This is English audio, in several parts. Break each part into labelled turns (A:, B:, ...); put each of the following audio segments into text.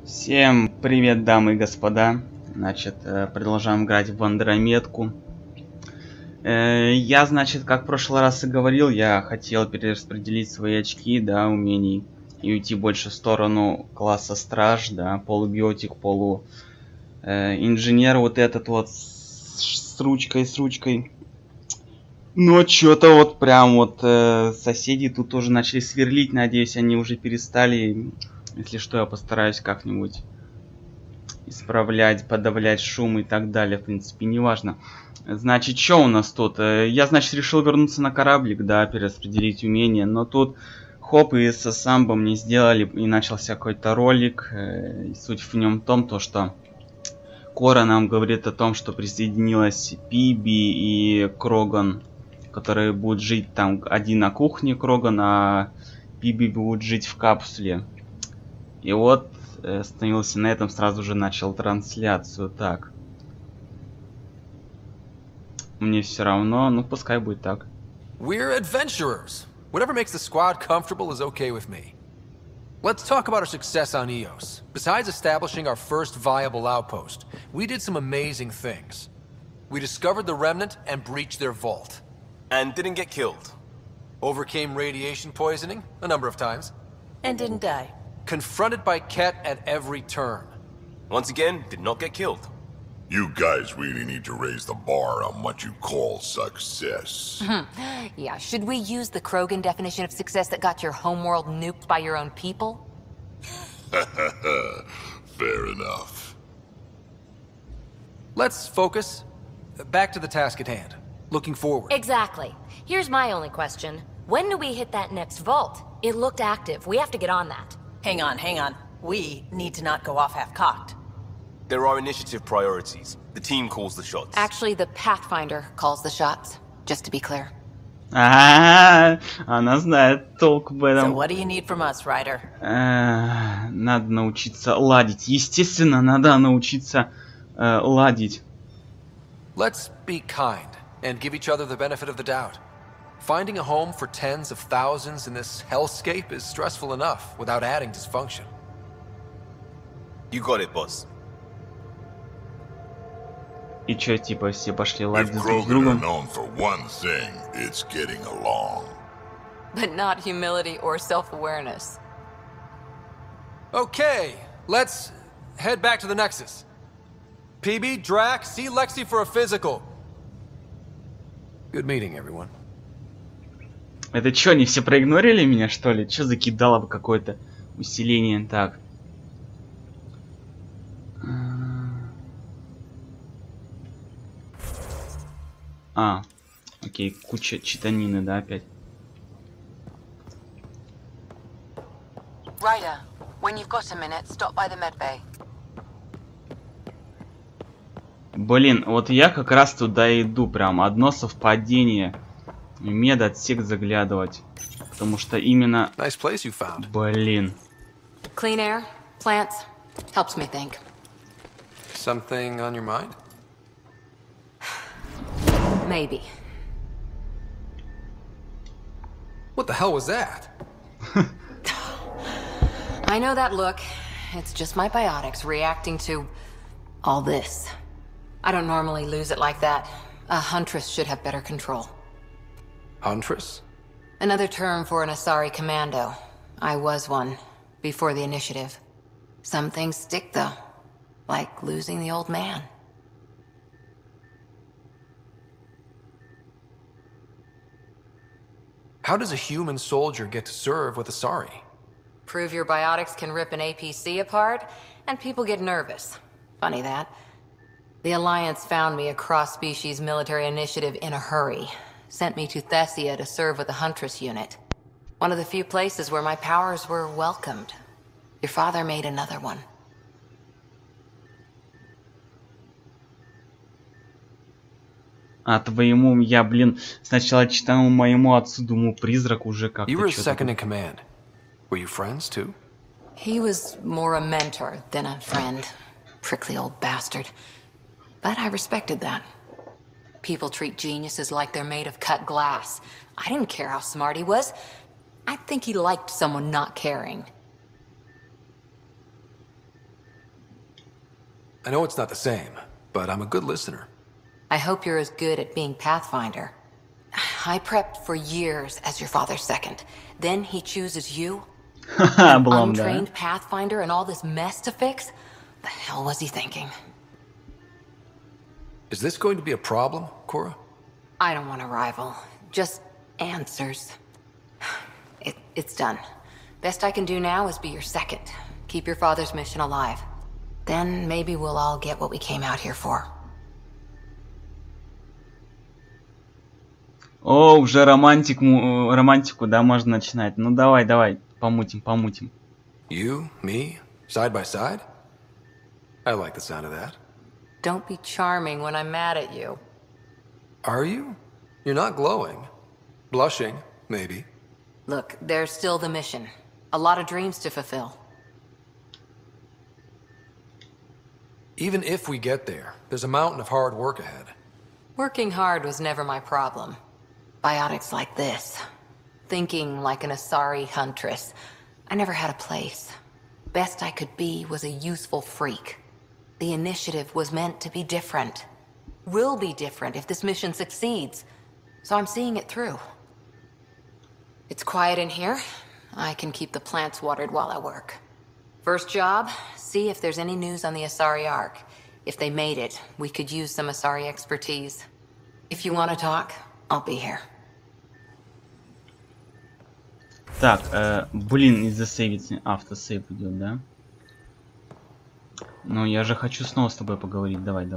A: Всем привет, дамы и господа. Значит, продолжаем играть в Андромедку. Я, значит, как в прошлый раз и говорил, я хотел перераспределить свои очки, да, умений. И уйти больше в сторону класса страж, да, полубиотик, инженер, вот этот вот с ручкой. Но что-то вот прям вот соседи тут тоже начали сверлить, надеюсь, они уже перестали. Если что, я постараюсь как-нибудь исправлять, подавлять шум и так далее, в принципе, неважно. Значит, что у нас тут? Я, значит, решил вернуться на кораблик, да, перераспределить умения, но тут хоп, и со самбо мне сделали, и начался какой-то ролик. И суть в нем в том, что Кора нам говорит о том, что присоединилась Пиби и Кроган, которые будут жить там один на кухне, Кроган, а Пиби будет жить в капсуле. И вот остановился на этом, сразу же начал трансляцию. Так. Мне все равно, ну пускай будет так.
B: We're adventurers. Whatever makes the squad comfortable is okay with me. Let's talk about our success on Eos. Besides establishing our first viable outpost, we did some amazing things. We discovered the Remnant and breached their vault.
C: And didn't get killed.
B: Overcame radiation poisoning a number of times.
D: And didn't die.
B: Confronted by Ket at every turn.
C: Once again, did not get killed.
E: You guys really need to raise the bar on what you call success.
D: Yeah, should we use the Krogan definition of success that got your homeworld nuked by your own people?
E: Fair enough.
B: Let's focus. Back to the task at hand. Looking forward.
F: Exactly. Here's my only question. When do we hit that next vault? It looked active. We have to get on that.
D: Hang on. We need to not go off half-cocked.
C: There are initiative priorities. The team calls the shots.
F: Actually, the Pathfinder calls the shots, just to be clear.
A: Она знает толк в
D: So
A: этом.
D: what do you need from us, Ryder?
A: Надо научиться ладить. Естественно, надо научиться ладить.
B: Let's be kind and give each other the benefit of the doubt. Finding a home for tens of thousands in this hellscape is stressful enough without adding dysfunction.
C: You got it, boss.
A: И чё, типа, все пошли
E: If
A: ладить друг с
E: Krogan are
A: другом?
E: known for one thing, it's getting along.
D: But not humility or self-awareness.
B: Okay, let's head back to the Nexus. PB, Drac, see Lexi for a physical. Good meeting, everyone.
A: Это чё, они все проигнорили меня, что ли? Чё закидало бы какое-то усиление? Так. Окей, куча читанины, да, опять.
G: Ryder, when you've got a minute, stop by the medbay.
A: Блин, вот я как раз туда иду, прям одно совпадение. В медотсек заглядывать. Потому что именно...
B: Nice place you found.
A: Блин.
F: Clean air, plants, helps me think.
B: Something on your mind?
F: Maybe.
B: What the hell was that?
F: I know that look. It's just my biotics reacting to all this. I don't normally lose it like that. A huntress should have better control.
B: Huntress?
F: Another term for an Asari commando. I was one, before the initiative. Some things stick, though. Like losing the old man.
B: How does a human soldier get to serve with Asari?
F: Prove your biotics can rip an APC apart, and people get nervous. Funny that. The Alliance found me a cross-species military initiative in a hurry. Sent me to Thessia to serve with the Huntress unit. One of the few places where my powers were welcomed. Your father made another one.
A: А твоему, я, блин, сначала читал моему отцу, думаю, призрак уже как-то.
B: You were his second in command. Were you friends, too?
F: He was more a mentor than a friend. Prickly old bastard. But I respected that. People treat geniuses like they're made of cut glass. I didn't care how smart he was. I think he liked someone not caring.
B: I know it's not the same, but I'm a good listener.
F: I hope you're as good at being Pathfinder. I prepped for years as your father's second. Then he chooses you? An untrained Pathfinder and all this mess to fix? The hell was he thinking?
B: Is this going to be a problem, Cora?
F: I don't want a rival. Just answers. It's done. Best I can do now is be your second. Keep your father's mission alive. Then maybe we'll all get what we came out here for.
A: О, уже романтику, да, можно начинать. Ну давай, помутим.
B: You, me, side by side? I like the sound of that.
F: Don't be charming when I'm mad at you.
B: Are you? You're not glowing. Blushing, maybe.
F: Look, there's still the mission. A lot of dreams to fulfill.
B: Even if we get there, there's a mountain of hard work ahead.
F: Working hard was never my problem. Biotics like this. Thinking like an Asari huntress. I never had a place. Best I could be was a useful freak. The initiative was meant to be different. Will be different if this mission succeeds. So I'm seeing it through. It's quiet in here. I can keep the plants watered while I work. First job, see if there's any news on the Asari Ark. If they made it, we could use some Asari expertise. If you want to talk, I'll be here.
A: Так, блин, из-за сейвить автосейв идет, да? Ну, я же хочу снова с тобой поговорить. Давай.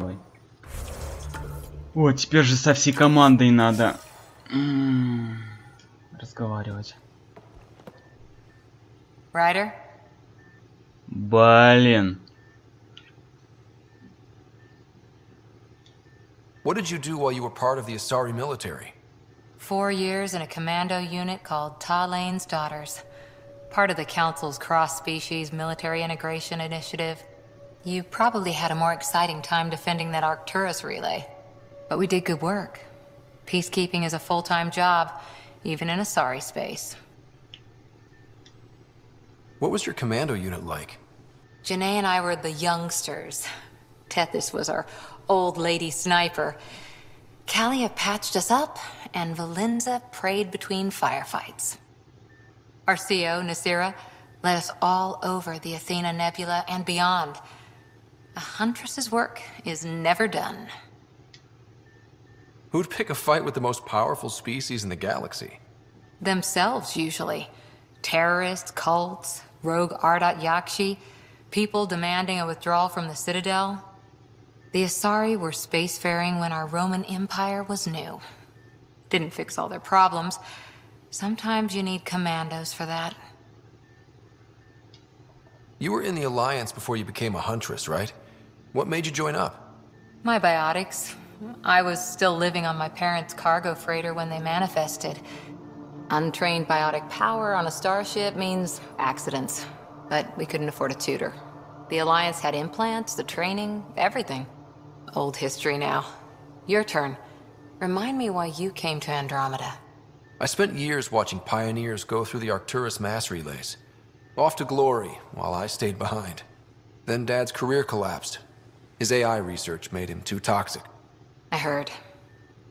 A: О, теперь же со всей командой надо разговаривать.
F: Ryder?
A: Блин.
B: What did you do while you were part of the Asari military?
F: 4 years in a commando unit called Talane's Daughters. Part of the Council's cross-species military integration initiative. You probably had a more exciting time defending that Arcturus relay. But we did good work. Peacekeeping is a full-time job, even in Asari space.
B: What was your commando unit like?
F: Janae and I were the youngsters. Tethys was our old lady sniper. Kalia patched us up, and Valenza prayed between firefights. Our CO, Nasira, led us all over the Athena Nebula and beyond. A huntress's work is never done.
B: Who'd pick a fight with the most powerful species in the galaxy?
F: Themselves, usually. Terrorists, cults, rogue Ardat Yakshi, people demanding a withdrawal from the Citadel. The Asari were spacefaring when our Roman Empire was new. Didn't fix all their problems. Sometimes you need commandos for that.
B: You were in the Alliance before you became a huntress, right? What made you join up?
F: My biotics. I was still living on my parents' cargo freighter when they manifested. Untrained biotic power on a starship means accidents. But we couldn't afford a tutor. The Alliance had implants, the training, everything. Old history now. Your turn. Remind me why you came to Andromeda.
B: I spent years watching pioneers go through the Arcturus mass relays. Off to glory, while I stayed behind. Then Dad's career collapsed. His AI research made him too toxic.
F: I heard.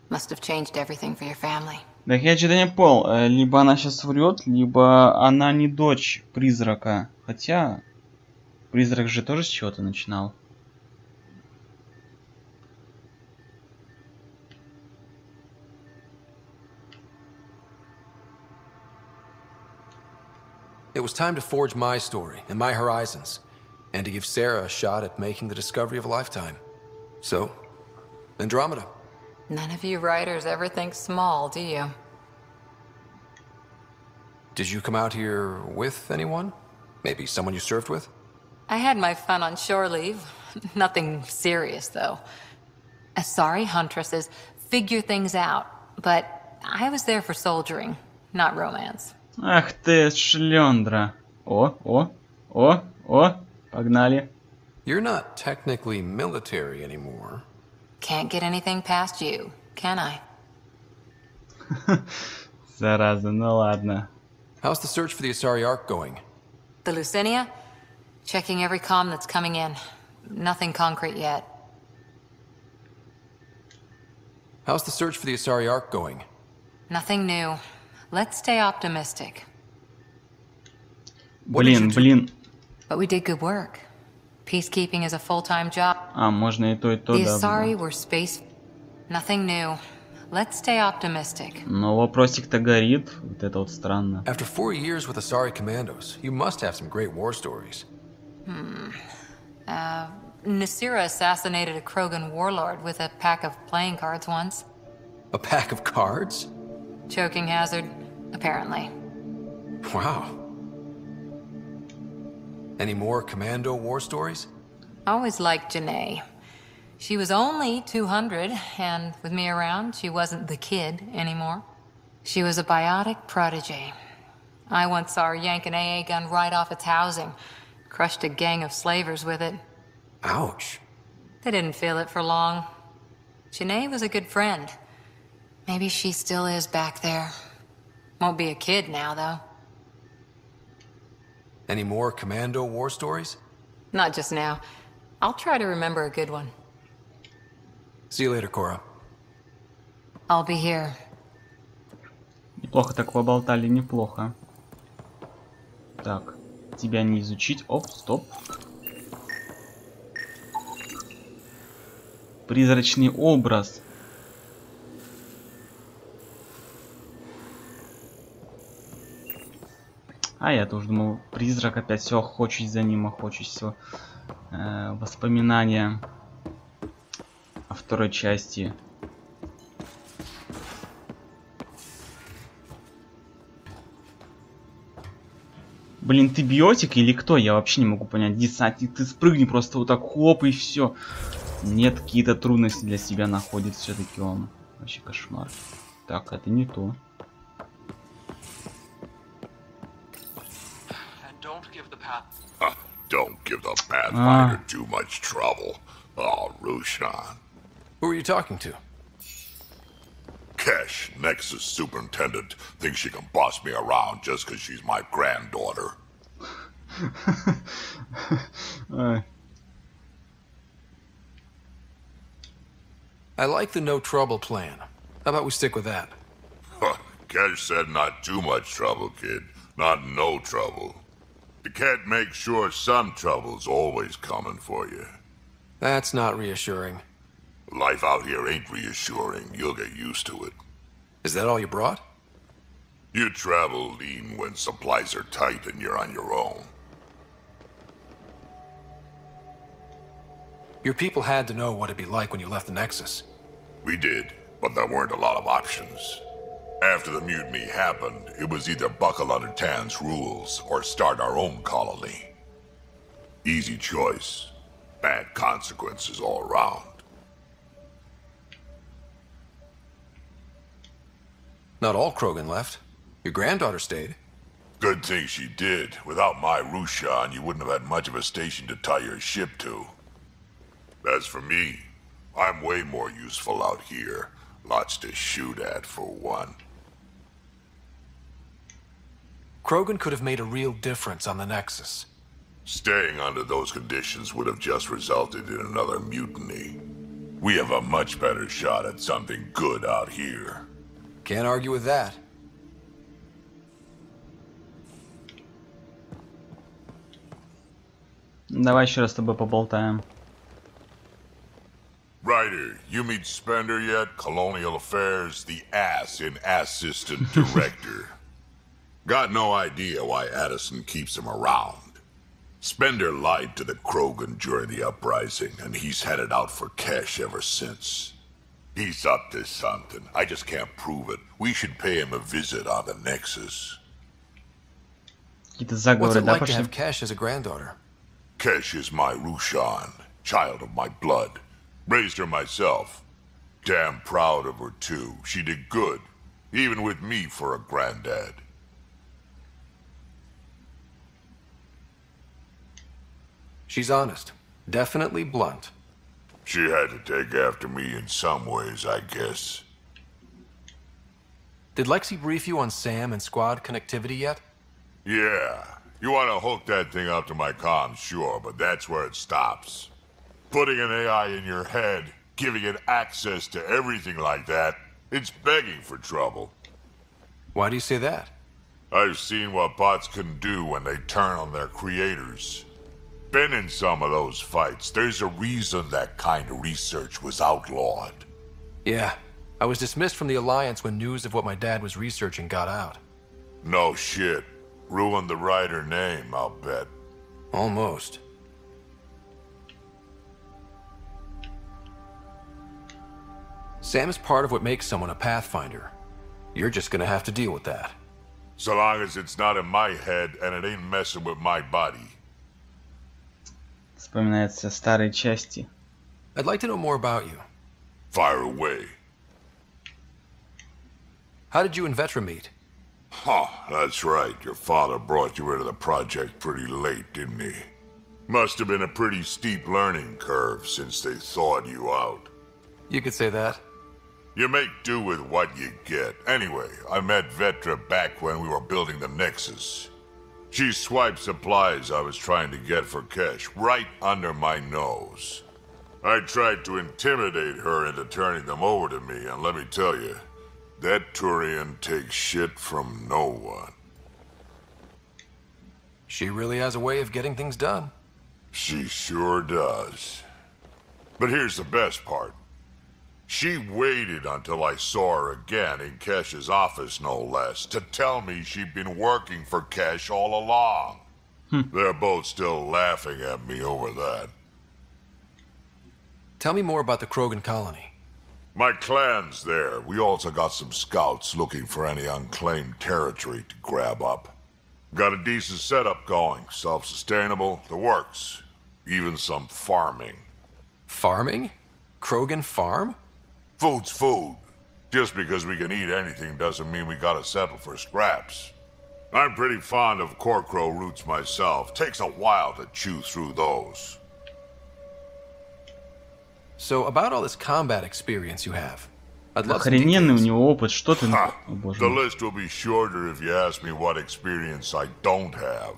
F: Must have changed everything for your family.
A: Так я что-то не понял. Либо она сейчас врет, либо она не дочь призрака. Хотя призрак же тоже с чего-то начинал.
B: It was time to forge my story and my horizons, and to give Sarah a shot at making the discovery of a lifetime. So, Andromeda.
F: None of you writers ever think small, do you?
B: Did you come out here with anyone? Maybe someone you served with?
F: I had my fun on shore leave. Nothing serious, though. Asari huntresses figure things out, but I was there for soldiering, not romance.
A: Ах ты, шлендра. О, погнали.
B: You're not technically military anymore.
F: Can't get anything past you, can I?
A: Зараза, ну ладно.
B: How's the search for the Asari Ark going?
F: The Lucinia? Checking every comm that's coming in. nothing concrete yet.
B: How's the search for the Asari Ark going?
F: Nothing new. Let's stay optimistic.
A: Блин.
F: But we did good work. Peacekeeping is a full-time job.
A: А, можно и то,
F: The
A: да.
F: Asari were space... Nothing new. Let's stay optimistic.
A: Но вопросик-то горит. Вот это вот странно.
B: After 4 years with Asari Commandos, you must have some great war stories.
F: Nasira assassinated a Krogan warlord with a pack of playing cards once.
B: A pack of cards?
F: Choking hazard, apparently.
B: Wow. Any more Commando war stories?
F: Always liked Janae. She was only 200, and with me around, she wasn't the kid anymore. She was a biotic protege. I once saw her yank an AA gun right off its housing. Crushed a gang of slavers with it.
B: Ouch.
F: They didn't feel it for long. Janae was a good friend. Maybe she still is back there. Won't be a kid now, though.
B: Any more Commando war stories?
F: Not just now. I'll try to remember a good one.
B: See you later, Cora.
F: I'll be here.
A: Неплохо так поболтали, неплохо. Так, тебя не изучить. Оп, стоп. Призрачный образ. А я тоже думал, призрак опять все охочусь за ним, охочусь все. Воспоминания о второй части. Блин, ты биотик или кто? Я вообще не могу понять. Десантник, ты спрыгни просто вот так, хоп, и все. Нет, какие-то трудности для себя находит все-таки он. Вообще кошмар. Так, это не то.
E: Don't give the Pathfinder too much trouble. Oh, Rushan.
B: Who are you talking to?
E: Kesh, Nexus Superintendent, thinks she can boss me around just because she's my granddaughter.
B: I like the no trouble plan. How about we stick with that?
E: Kesh said not too much trouble, kid. Not no trouble. The cat makes sure some trouble's always coming for you.
B: That's not reassuring.
E: Life out here ain't reassuring. You'll get used to it.
B: Is that all you brought?
E: You travel lean when supplies are tight and you're on your own.
B: Your people had to know what it'd be like when you left the Nexus.
E: We did, but there weren't a lot of options. After the mutiny happened, it was either buckle under Tan's rules or start our own colony. Easy choice. Bad consequences all around.
B: Not all Krogan left. Your granddaughter stayed.
E: Good thing she did. Without my Rushan, you wouldn't have had much of a station to tie your ship to. As for me, I'm way more useful out here. Lots to shoot at, for one.
B: Krogan could have made a real difference on the Nexus.
E: Staying under those conditions would have just resulted in another mutiny. We have a much better shot at something good out here.
B: Can't argue with that.
A: Давай еще раз с тобой поболтаем.
E: Ryder, you meet Spender yet? Colonial Affairs, the ass in Assistant Director. Got no idea why Addison keeps him around. Spender lied to the Krogan during the uprising, and he's headed out for cash ever since. He's up to something. I just can't prove it. We should pay him a visit on the Nexus.
A: Какие-то
B: What's
A: заговоры,
B: it
A: да,
B: like to
A: пошли?
B: have Kesh as a granddaughter?
E: Kesh is my Rushan, child of my blood. Raised her myself. Damn proud of her, too. She did good, even with me for a granddad.
B: She's honest. Definitely blunt.
E: She had to take after me in some ways, I guess.
B: Did Lexi brief you on SAM and squad connectivity yet?
E: Yeah. You want to hook that thing up to my comms, sure, but that's where it stops. Putting an AI in your head, giving it access to everything like that, it's begging for trouble.
B: Why do you say that?
E: I've seen what bots can do when they turn on their creators. Been in some of those fights. There's a reason that kind of research was outlawed.
B: Yeah, I was dismissed from the Alliance when news of what my dad was researching got out.
E: No shit. Ruined the writer name, I'll bet.
B: Almost. Sam is part of what makes someone a Pathfinder. You're just gonna have to deal with that.
E: So long as it's not in my head and it ain't messing with my body.
A: Вспоминаются старые части.
B: I'd like to know more about you.
E: Fire away.
B: How did you and Vetra meet?
E: Huh, that's right. Your father brought you into the project pretty late, didn't he? Must have been a pretty steep learning curve since they thawed you out.
B: You could say that.
E: You make do with what you get. Anyway, I met Vetra back when we were building the Nexus. She swiped supplies I was trying to get for Kesh right under my nose. I tried to intimidate her into turning them over to me, and let me tell you, that Turian takes shit from no one.
B: She really has a way of getting things done.
E: She sure does. But here's the best part. She waited until I saw her again in Kesh's office, no less, to tell me she'd been working for Kesh all along. They're both still laughing at me over that.
B: Tell me more about the Krogan colony.
E: My clan's there. We also got some scouts looking for any unclaimed territory to grab up. Got a decent setup going, self-sustainable, the works. Even some farming.
B: Farming? Krogan farm?
E: Food's food. Just because we can eat anything doesn't mean we gotta settle for scraps. I'm pretty fond of Corcrow roots myself. Takes a while to chew through those.
B: So, about all this combat experience you have, I'd love some
A: Охрененный у
B: details.
A: него опыт. Что ты...
E: Ha!
A: О, боже
E: The
A: мой.
E: list will be shorter if you ask me what experience I don't have.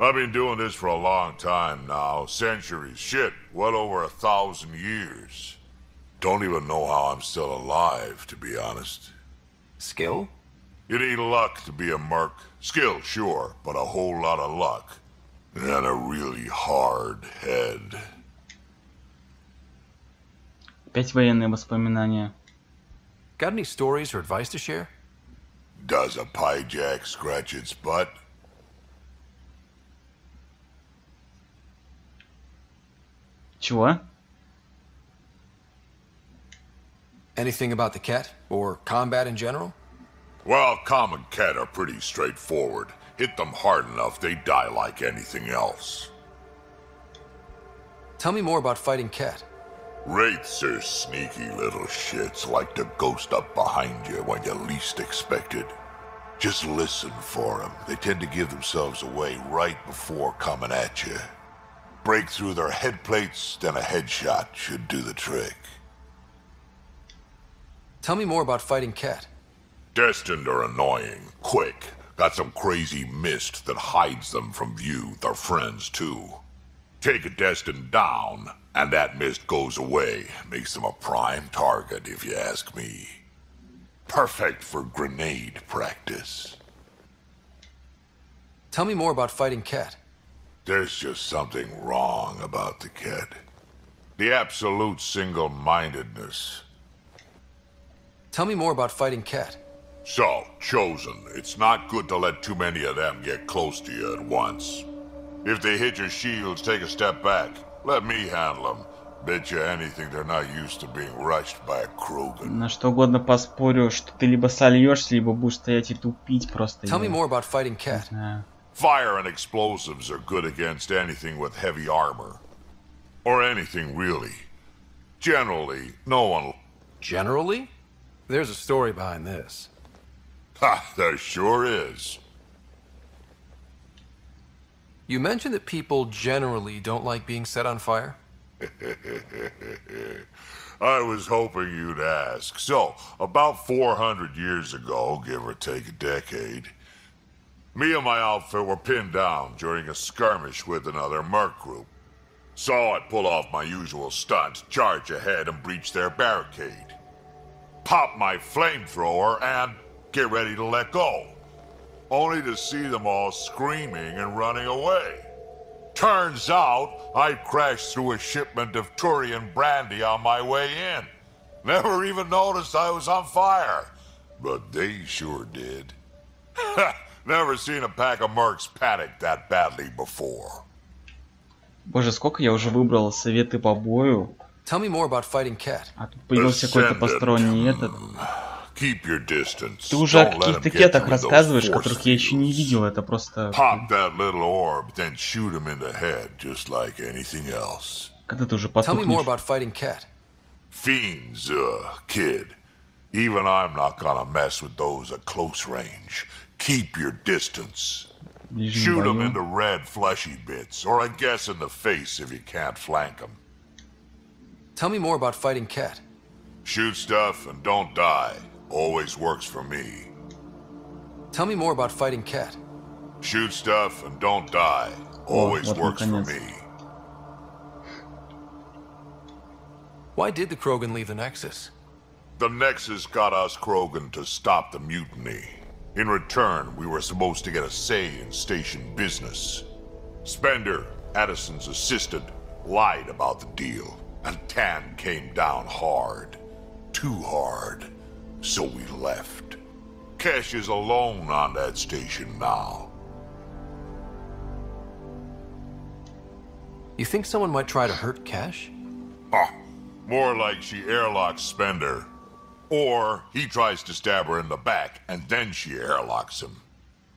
E: I've been doing this for a long time now. Centuries. Shit, well over 1,000 years. Don't even know how I'm still alive, to be honest.
B: Skill?
E: You need luck to be a merc. Skill, sure, but a whole lot of luck. And a really hard head.
A: Опять военные воспоминания.
B: Got any stories or advice to share?
E: Does a pyjak scratch its butt?
A: Чего?
B: Anything about the Ket? Or combat in general?
E: Well, common cat are pretty straightforward. Hit them hard enough, they die like anything else.
B: Tell me more about fighting Ket.
E: Wraiths are sneaky little shits, like to ghost up behind you when you least expect it. Just listen for them. They tend to give themselves away right before coming at you. Break through their head plates, then a headshot should do the trick.
B: Tell me more about fighting Ket.
E: Destined are annoying, quick. Got some crazy mist that hides them from view, their friends too. Take a Destined down, and that mist goes away. Makes them a prime target, if you ask me. Perfect for grenade practice.
B: Tell me more about fighting Ket.
E: There's just something wrong about the kid. The absolute single-mindedness.
B: Tell me more about fighting Ket.
E: So, Chosen, it's not good to let too many of them get close to you at once. If they hit your shields, take a step back. Let me handle them. Bet you anything they're not used to being rushed by a Krogan.
A: На что угодно поспорю, что ты либо сольешься, либо будешь стоять и тупить просто.
B: Tell me
A: Я
B: more about fighting Ket.
A: не знаю.
E: Fire and explosives are good against anything with heavy armor. Or anything, really. Generally, no one...
B: Generally? There's a story behind this.
E: Ha, there sure is.
B: You mentioned that people generally don't like being set on fire?
E: I was hoping you'd ask. So, about 400 years ago, give or take a decade, me and my outfit were pinned down during a skirmish with another merc group. Saw it pull off my usual stunt, charge ahead and breach their barricade. Pop my flamethrower and get ready to let go. Only to see them all screaming and running away. Turns out, I crashed through a shipment of Turian brandy on my way in. Never even noticed I was on fire. But they sure did. Never seen a pack of mercs panic that badly before.
A: Боже, сколько я уже выбрал советы по бою.
B: Tell me more about fighting Cat.
A: А тут появился какой-то посторонний этот.
E: Keep your distance.
A: Ты уже о каких-то кетах рассказываешь, которых я еще не видел, это просто...
E: Pop that little orb, then shoot him in the head, just like anything else.
A: Когда ты уже
B: Tell me more
A: потухнешь.
B: about fighting Cat.
E: Fiends, kid. Even I'm not gonna mess with those at close range. Keep your distance. Shoot them into red fleshy bits, or I guess in the face if you can't flank them.
B: Tell me more about fighting Cat.
E: Shoot stuff and don't die. Always works for me.
B: Tell me more about fighting Cat.
E: Shoot stuff and don't die. Always works for me.
B: Why did the Krogan leave the Nexus?
E: The Nexus got us Krogan to stop the mutiny. In return, we were supposed to get a say in station business. Spender, Addison's assistant, lied about the deal, and Tan came down hard. Too hard. So we left. Kesh is alone on that station now.
B: You think someone might try to hurt Cash?
E: Huh. More like she airlocks Spender. Or he tries to stab her in the back, and then she airlocks him.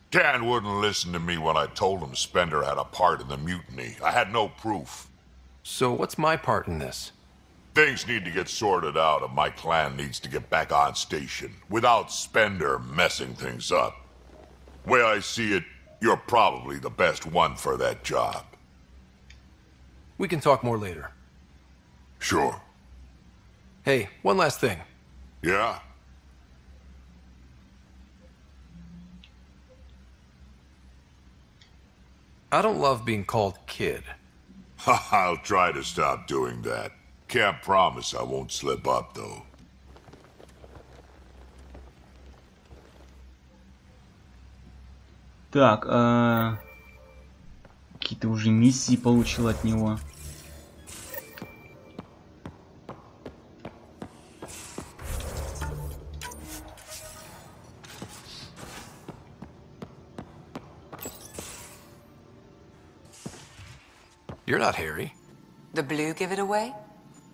E: Dan wouldn't listen to me when I told him Spender had a part in the mutiny. I had no proof.
B: So what's my part in this?
E: Things need to get sorted out, and my clan needs to get back on station, without Spender messing things up. Way I see it, you're probably the best one for that job.
B: We can talk more later.
E: Sure.
B: Hey, one last thing.
E: Yeah?
B: I don't love being called kid.
E: I'll try to stop doing that. Can't promise I won't slip up, though.
A: Так, какие-то уже миссии получил от него.
B: You're not Harry.
F: The blue give it away?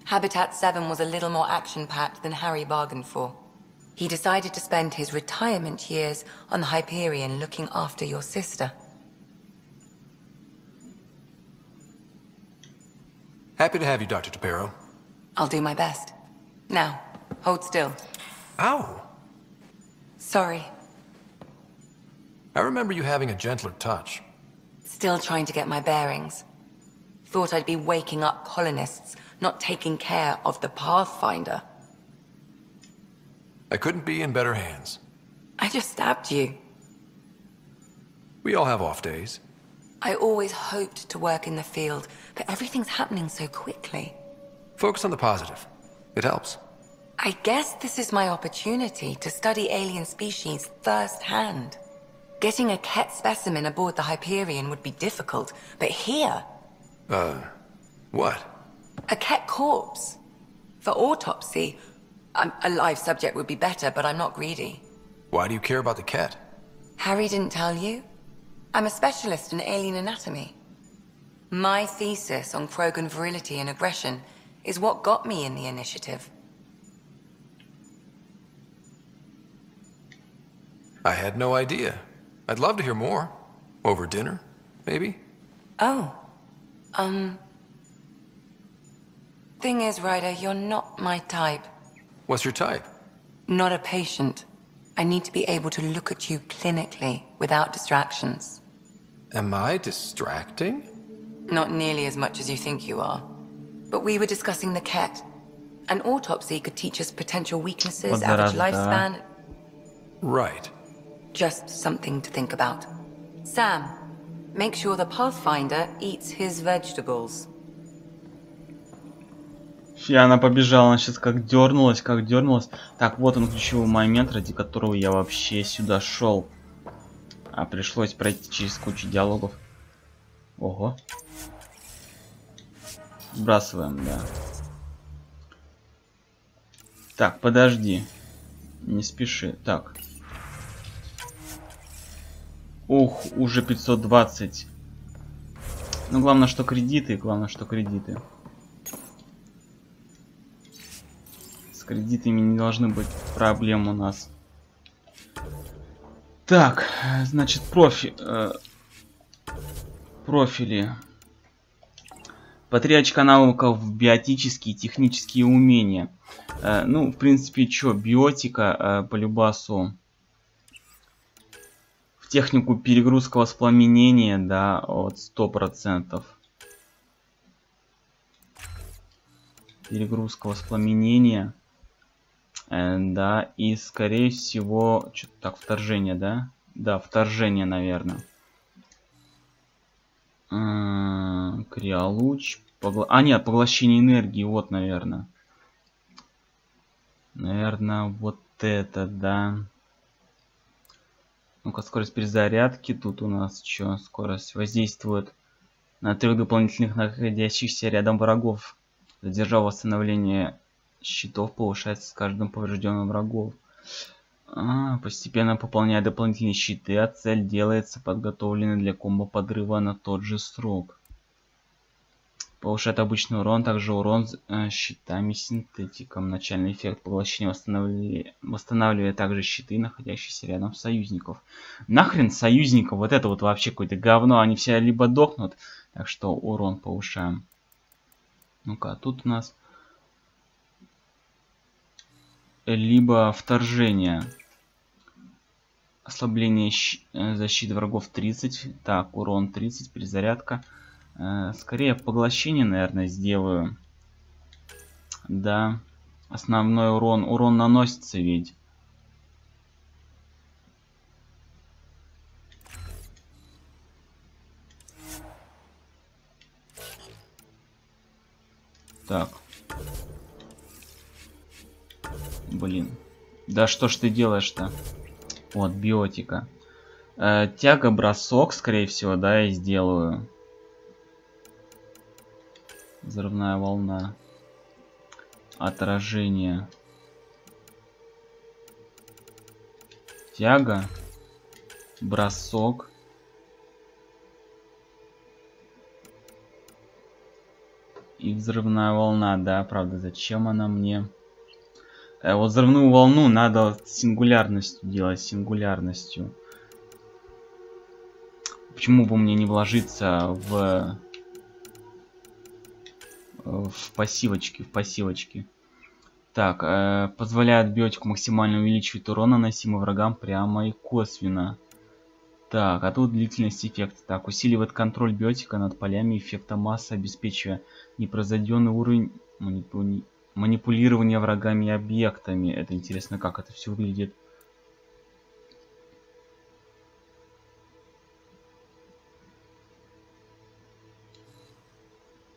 F: Habitat 7 was a little more action-packed than Harry bargained for. He decided to spend his retirement years on the Hyperion looking after your sister.
B: Happy to have you, Dr. Tapero.
F: I'll do my best. Now, hold still.
B: Ow!
F: Sorry.
B: I remember you having a gentler touch.
F: Still trying to get my bearings. Thought I'd be waking up colonists, not taking care of the Pathfinder.
B: I couldn't be in better hands.
F: I just stabbed you.
B: We all have off days.
F: I always hoped to work in the field, but everything's happening so quickly.
B: Focus on the positive. It helps.
F: I guess this is my opportunity to study alien species firsthand. Getting a Ket specimen aboard the Hyperion would be difficult, but here...
B: What?
F: A Ket corpse. For autopsy, a live subject would be better, but I'm not greedy.
B: Why do you care about the cat?
F: Harry didn't tell you? I'm a specialist in alien anatomy. My thesis on Krogan virility and aggression is what got me in the initiative.
B: I had no idea. I'd love to hear more. Over dinner, maybe?
F: Oh. Thing is, Ryder, you're not my type.
B: What's your type?
F: Not a patient. I need to be able to look at you clinically, without distractions.
B: Am I distracting?
F: Not nearly as much as you think you are. But we were discussing the Ket. An autopsy could teach us potential weaknesses, average lifespan...
B: Right.
F: Just something to think about. Sam, make sure the Pathfinder eats his vegetables.
A: Фи, она побежала, она сейчас как дернулась, как дернулась. Так, вот он ключевой момент, ради которого я вообще сюда шел. А пришлось пройти через кучу диалогов. Ого. Сбрасываем, да. Так, подожди. Не спеши. Так. Ух, уже 520. Ну, главное, что кредиты. Главное, что кредиты. С кредитами не должны быть проблем у нас. Так, значит, профили. По 3 очка навыков в биотические и технические умения. Ну, в принципе, что, биотика по любасу. В технику перегрузка воспламенения, да, от 100%. Перегрузка воспламенения. Да, и скорее всего... Что-то так, вторжение, да? Да, вторжение, наверное. Криолуч. А, нет, поглощение энергии, вот, наверное. Наверное, вот это, да. Ну-ка, скорость перезарядки. Тут у нас что? Скорость воздействует на 3 дополнительных находящихся рядом врагов. Задержав восстановление щитов, повышается с каждым поврежденным врагов. Постепенно пополняя дополнительные щиты, а цель делается подготовленной для комбо подрыва на тот же срок. Повышает обычный урон, также урон щитами синтетиком. Начальный эффект поглощения восстанавливает также щиты, находящиеся рядом союзников. Нахрен союзников? Вот это вот вообще какое-то говно. Они все либо дохнут, так что урон повышаем. Ну-ка, тут у нас либо вторжение. Ослабление защиты врагов 30. Так, урон 30, перезарядка. Скорее поглощение, наверное, сделаю. Да. Основной урон. Урон наносится ведь. Так. Блин. Да что ж ты делаешь-то? Вот, биотика. Тяга, бросок, скорее всего, да, я сделаю. Взрывная волна. Отражение. Тяга. Бросок. И взрывная волна, да, правда, зачем она мне? Вот взрывную волну надо сингулярностью делать, сингулярностью. Почему бы мне не вложиться в пассивочки? Так, позволяет биотику максимально увеличивать урон, наносимый врагам прямо и косвенно. Так, а тут длительность эффекта. Так, усиливает контроль биотика над полями эффекта массы, обеспечивая непроизведенный уровень манипулирования врагами и объектами. Это интересно, как это все выглядит.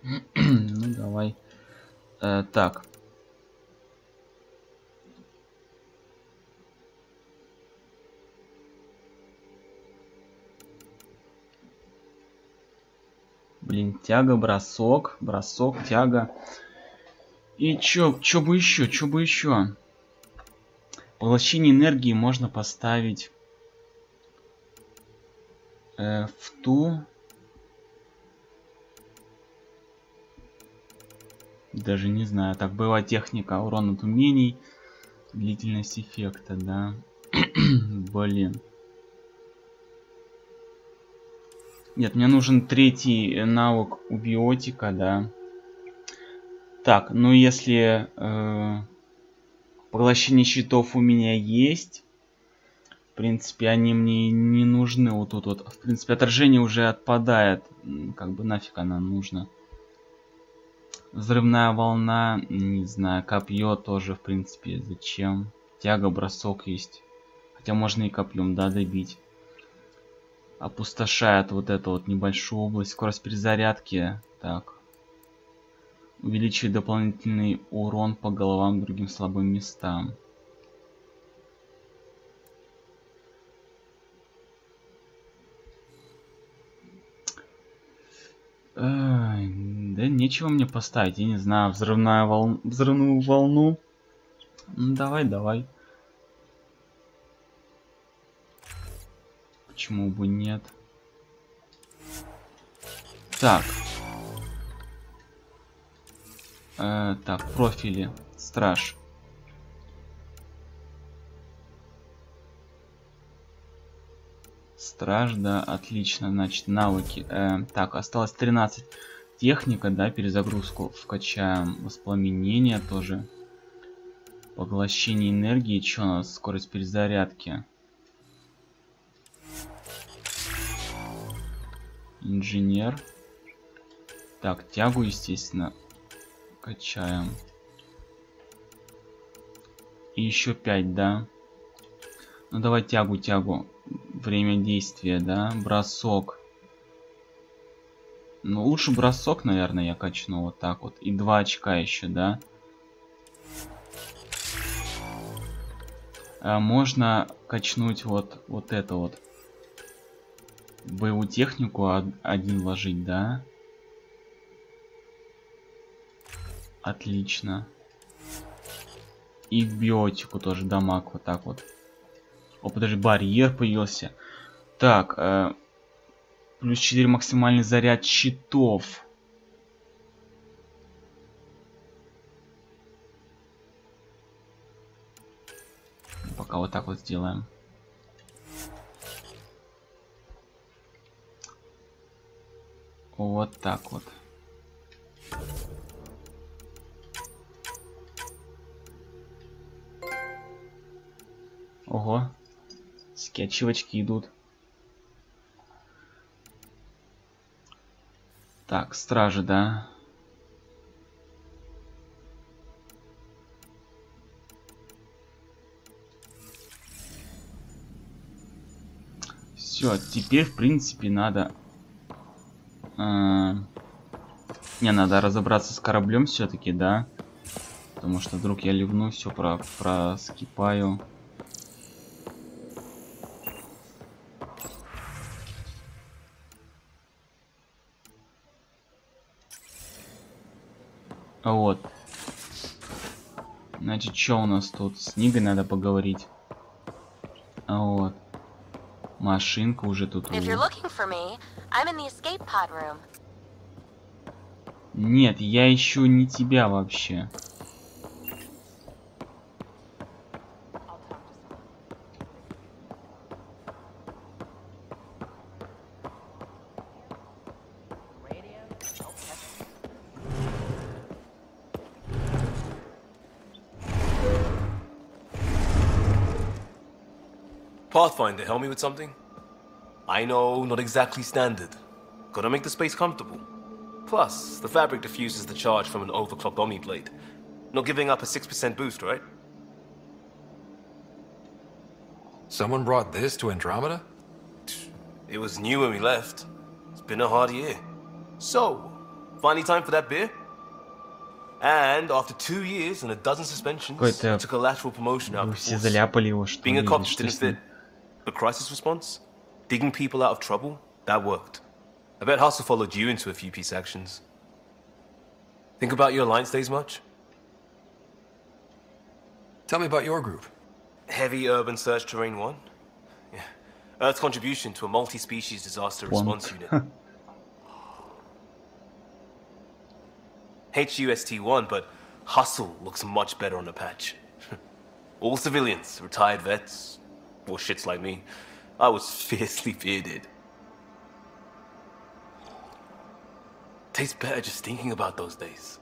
A: Ну, давай. Так. Блин, тяга, бросок, тяга. И чё бы еще? Поглощение энергии можно поставить в ту. Даже не знаю. Так, боевая техника, урон от умений, длительность эффекта, да. Блин. Нет, мне нужен 3-й навык у биотика, да. Так, ну если поглощение щитов у меня есть, в принципе, они мне не нужны. Вот тут вот, в принципе, отражение уже отпадает. Как бы нафиг она нужна. Взрывная волна, не знаю, копье тоже, в принципе, зачем? Тяга, бросок есть. Хотя можно и копьем, да, добить. Опустошает вот эту вот небольшую область. Скорость перезарядки. Так. Увеличивает дополнительный урон по головам другим слабым местам. Да нечего мне поставить, я не знаю, взрывную волну. Ну, давай. Почему бы нет? Так. Так, профили. Страж. Страж, да, отлично. Значит, навыки. Так, осталось 13. Техника, да, перезагрузку вкачаем. Воспламенение тоже. Поглощение энергии. Что у нас? Скорость перезарядки. Инженер. Так, тягу, естественно, качаем. И еще 5, да? Ну давай тягу. Время действия, да? Бросок. Ну лучше бросок, наверное, я качну вот так вот. И 2 очка еще, да? Можно качнуть вот это вот. Боевую технику один вложить, да? Отлично. И в биотику тоже дамаг вот так вот. О, подожди, барьер появился. Так, плюс 4 максимальный заряд щитов. Пока вот так вот сделаем. Вот так вот. Ого. Скетчевочки идут. Так, стражи, да. Все, теперь, в принципе, надо... Не, надо разобраться с кораблем все-таки, да. Потому что вдруг я ливну, все проскипаю. Вот. Значит, что у нас тут? С Нигой надо поговорить. Вот. Машинка уже тут. Нет, я ищу не тебя вообще.
C: Pathfinder, help me with something? I know, not exactly standard. Gotta make the space comfortable. Plus, the fabric diffuses the charge from an overclocked Omniblade. Not giving up a 6% boost, right?
B: Someone brought this to Andromeda?
C: It was new when we left. It's been a hard year. So, finally time for that beer? And after 2 years and a dozen suspensions, I took a lateral promotion out before. Being a cop just didn't fit. But crisis response? Digging people out of trouble? That worked. I bet Hustle followed you into a few peace actions. Think about your Alliance days much?
B: Tell me about your group.
C: Heavy Urban Search Terrain 1? Yeah. Earth's contribution to a multi-species disaster response unit. HUST-1, but Hustle looks much better on the patch. All civilians, retired vets, or shits like me. I was fiercely bearded. Tastes better just thinking about those days.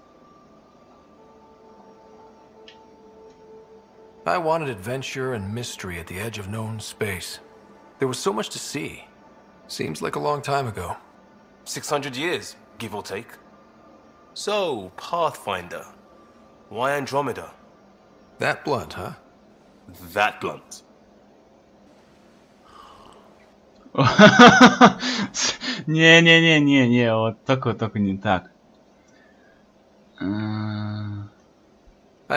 B: I wanted adventure and mystery at the edge of known space. There was so much to see. Seems like a long time ago.
C: 600 years, give or take. So, Pathfinder. Why Andromeda?
B: That blunt, huh?
C: That blunt.
A: Не, вот только не так.
B: I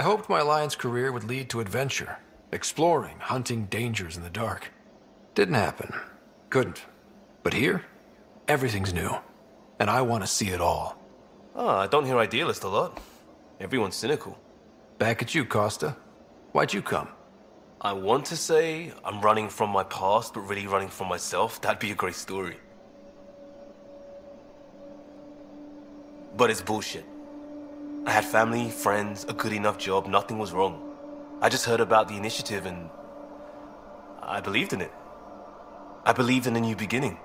B: hoped my Alliance career would lead to adventure, exploring, hunting dangers in the dark. Didn't happen. Couldn't. But here, everything's new. And I want to see it all.
C: Oh, I don't hear idealist a lot. Everyone's cynical.
B: Back at you, Costa. Why'd you come?
C: I want to say I'm running from my past, but really running from myself. That'd be a great story. But it's bullshit. I had family, friends, a good enough job, nothing was wrong. I just heard about the initiative and I believed in it. I believed in a new beginning.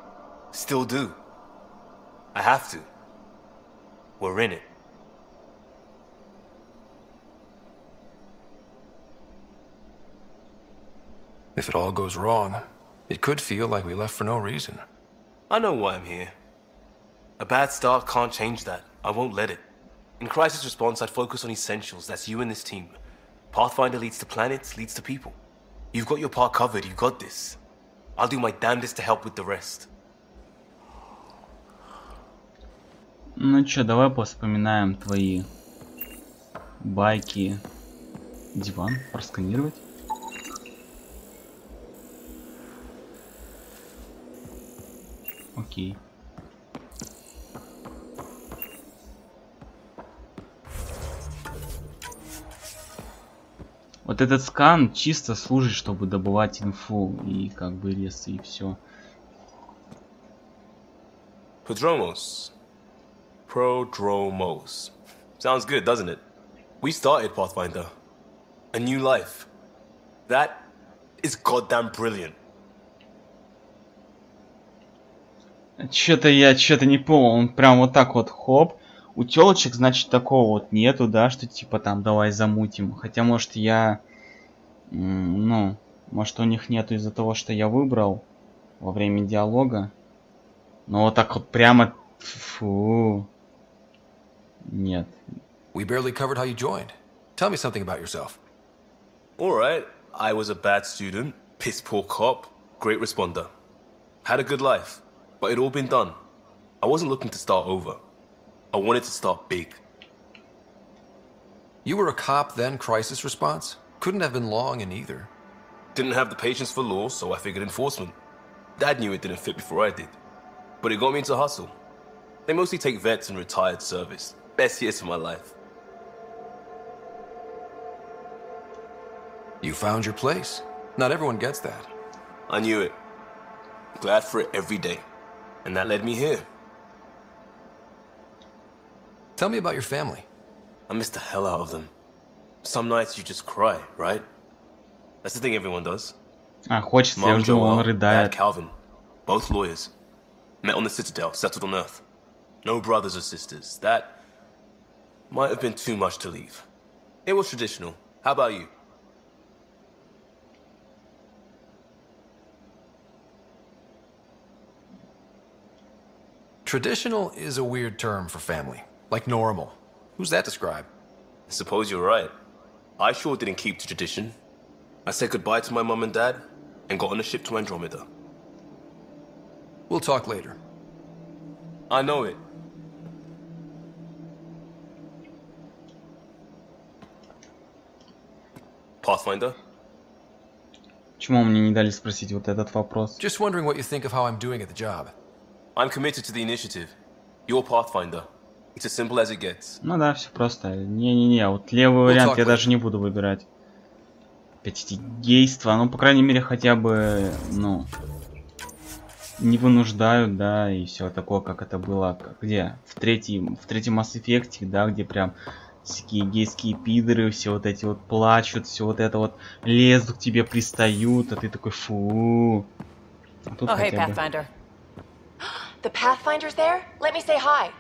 C: Still do. I have to. We're in it.
B: If it all goes wrong, it could feel like we left for no reason.
C: I know why I'm here. A bad start can't change that. I won't let it. In crisis response, I'd focus on essentials. That's you and this team. Pathfinder leads to planets, leads to people. You've got your part covered. You got this. I'll do my damnedest to help with the rest.
A: Ну чё, давай поспоминаем твои байки. Диван просканировать. Окей. Вот этот скан чисто служит, чтобы добывать инфу и как бы ресы и все.
C: Prodromos. Prodromos. Sounds good, doesn't it? We started Pathfinder. A new life. That is goddamn brilliant.
A: Что-то не понял. Он прям вот так вот хоп. У телочек, значит, такого вот нету, да, что типа там давай замутим. Хотя, может, я... Ну, может, у них нету из-за того, что я выбрал во время диалога. Но вот так вот прямо... Фу. Нет.
B: We barely covered how you joined. Tell me something about yourself.
C: Alright, I was a bad student, piss poor cop, great responder. Had a good life, but it'd all been done. I wasn't looking to start over. I wanted to start big.
B: You were a cop, then crisis response? Couldn't have been long in either.
C: Didn't have the patience for law, so I figured enforcement. Dad knew it didn't fit before I did. But it got me into hustle. They mostly take vets and retired service. Best years of my life.
B: You found your place. Not everyone gets that.
C: I knew it. Glad for it every day. And that led me here.
B: Tell me about your family.
C: I miss the hell out of them. Some nights you just cry, right? That's the thing everyone does.
A: Хочется, я
C: Mom
A: уже он
C: Joelle, Dad
A: рыдает.
C: Calvin, both lawyers. Met on the Citadel, settled on Earth. No brothers or sisters. That might have been too much to leave. It was traditional. How about you?
B: Traditional is a weird term for family. Like normal. Who's that describe?
C: I suppose you're right. I sure didn't keep to tradition. I said goodbye to my mum and dad and got on a ship to Andromeda.
B: We'll talk later.
C: I know it. Pathfinder?
A: Почему мне не дали спросить вот этот вопрос?
B: Just wondering what you think of how I'm doing at the job.
C: I'm committed to the initiative. You're Pathfinder. It's as simple as it gets.
A: Ну да, все просто. Не-не-не, вот левый вариант я даже не буду выбирать. Опять эти гейства, ну, по крайней мере, хотя бы, ну, не вынуждают, да, и все такое, как это было, где? В третьем Mass Effect, да, где прям всякие гейские пидоры, все вот эти вот плачут, все вот это вот лезут к тебе, пристают, а ты такой, фу. А тут
H: Oh, hey,
A: хотя бы...
H: Pathfinder.
G: The Pathfinder's there? Let me say hi.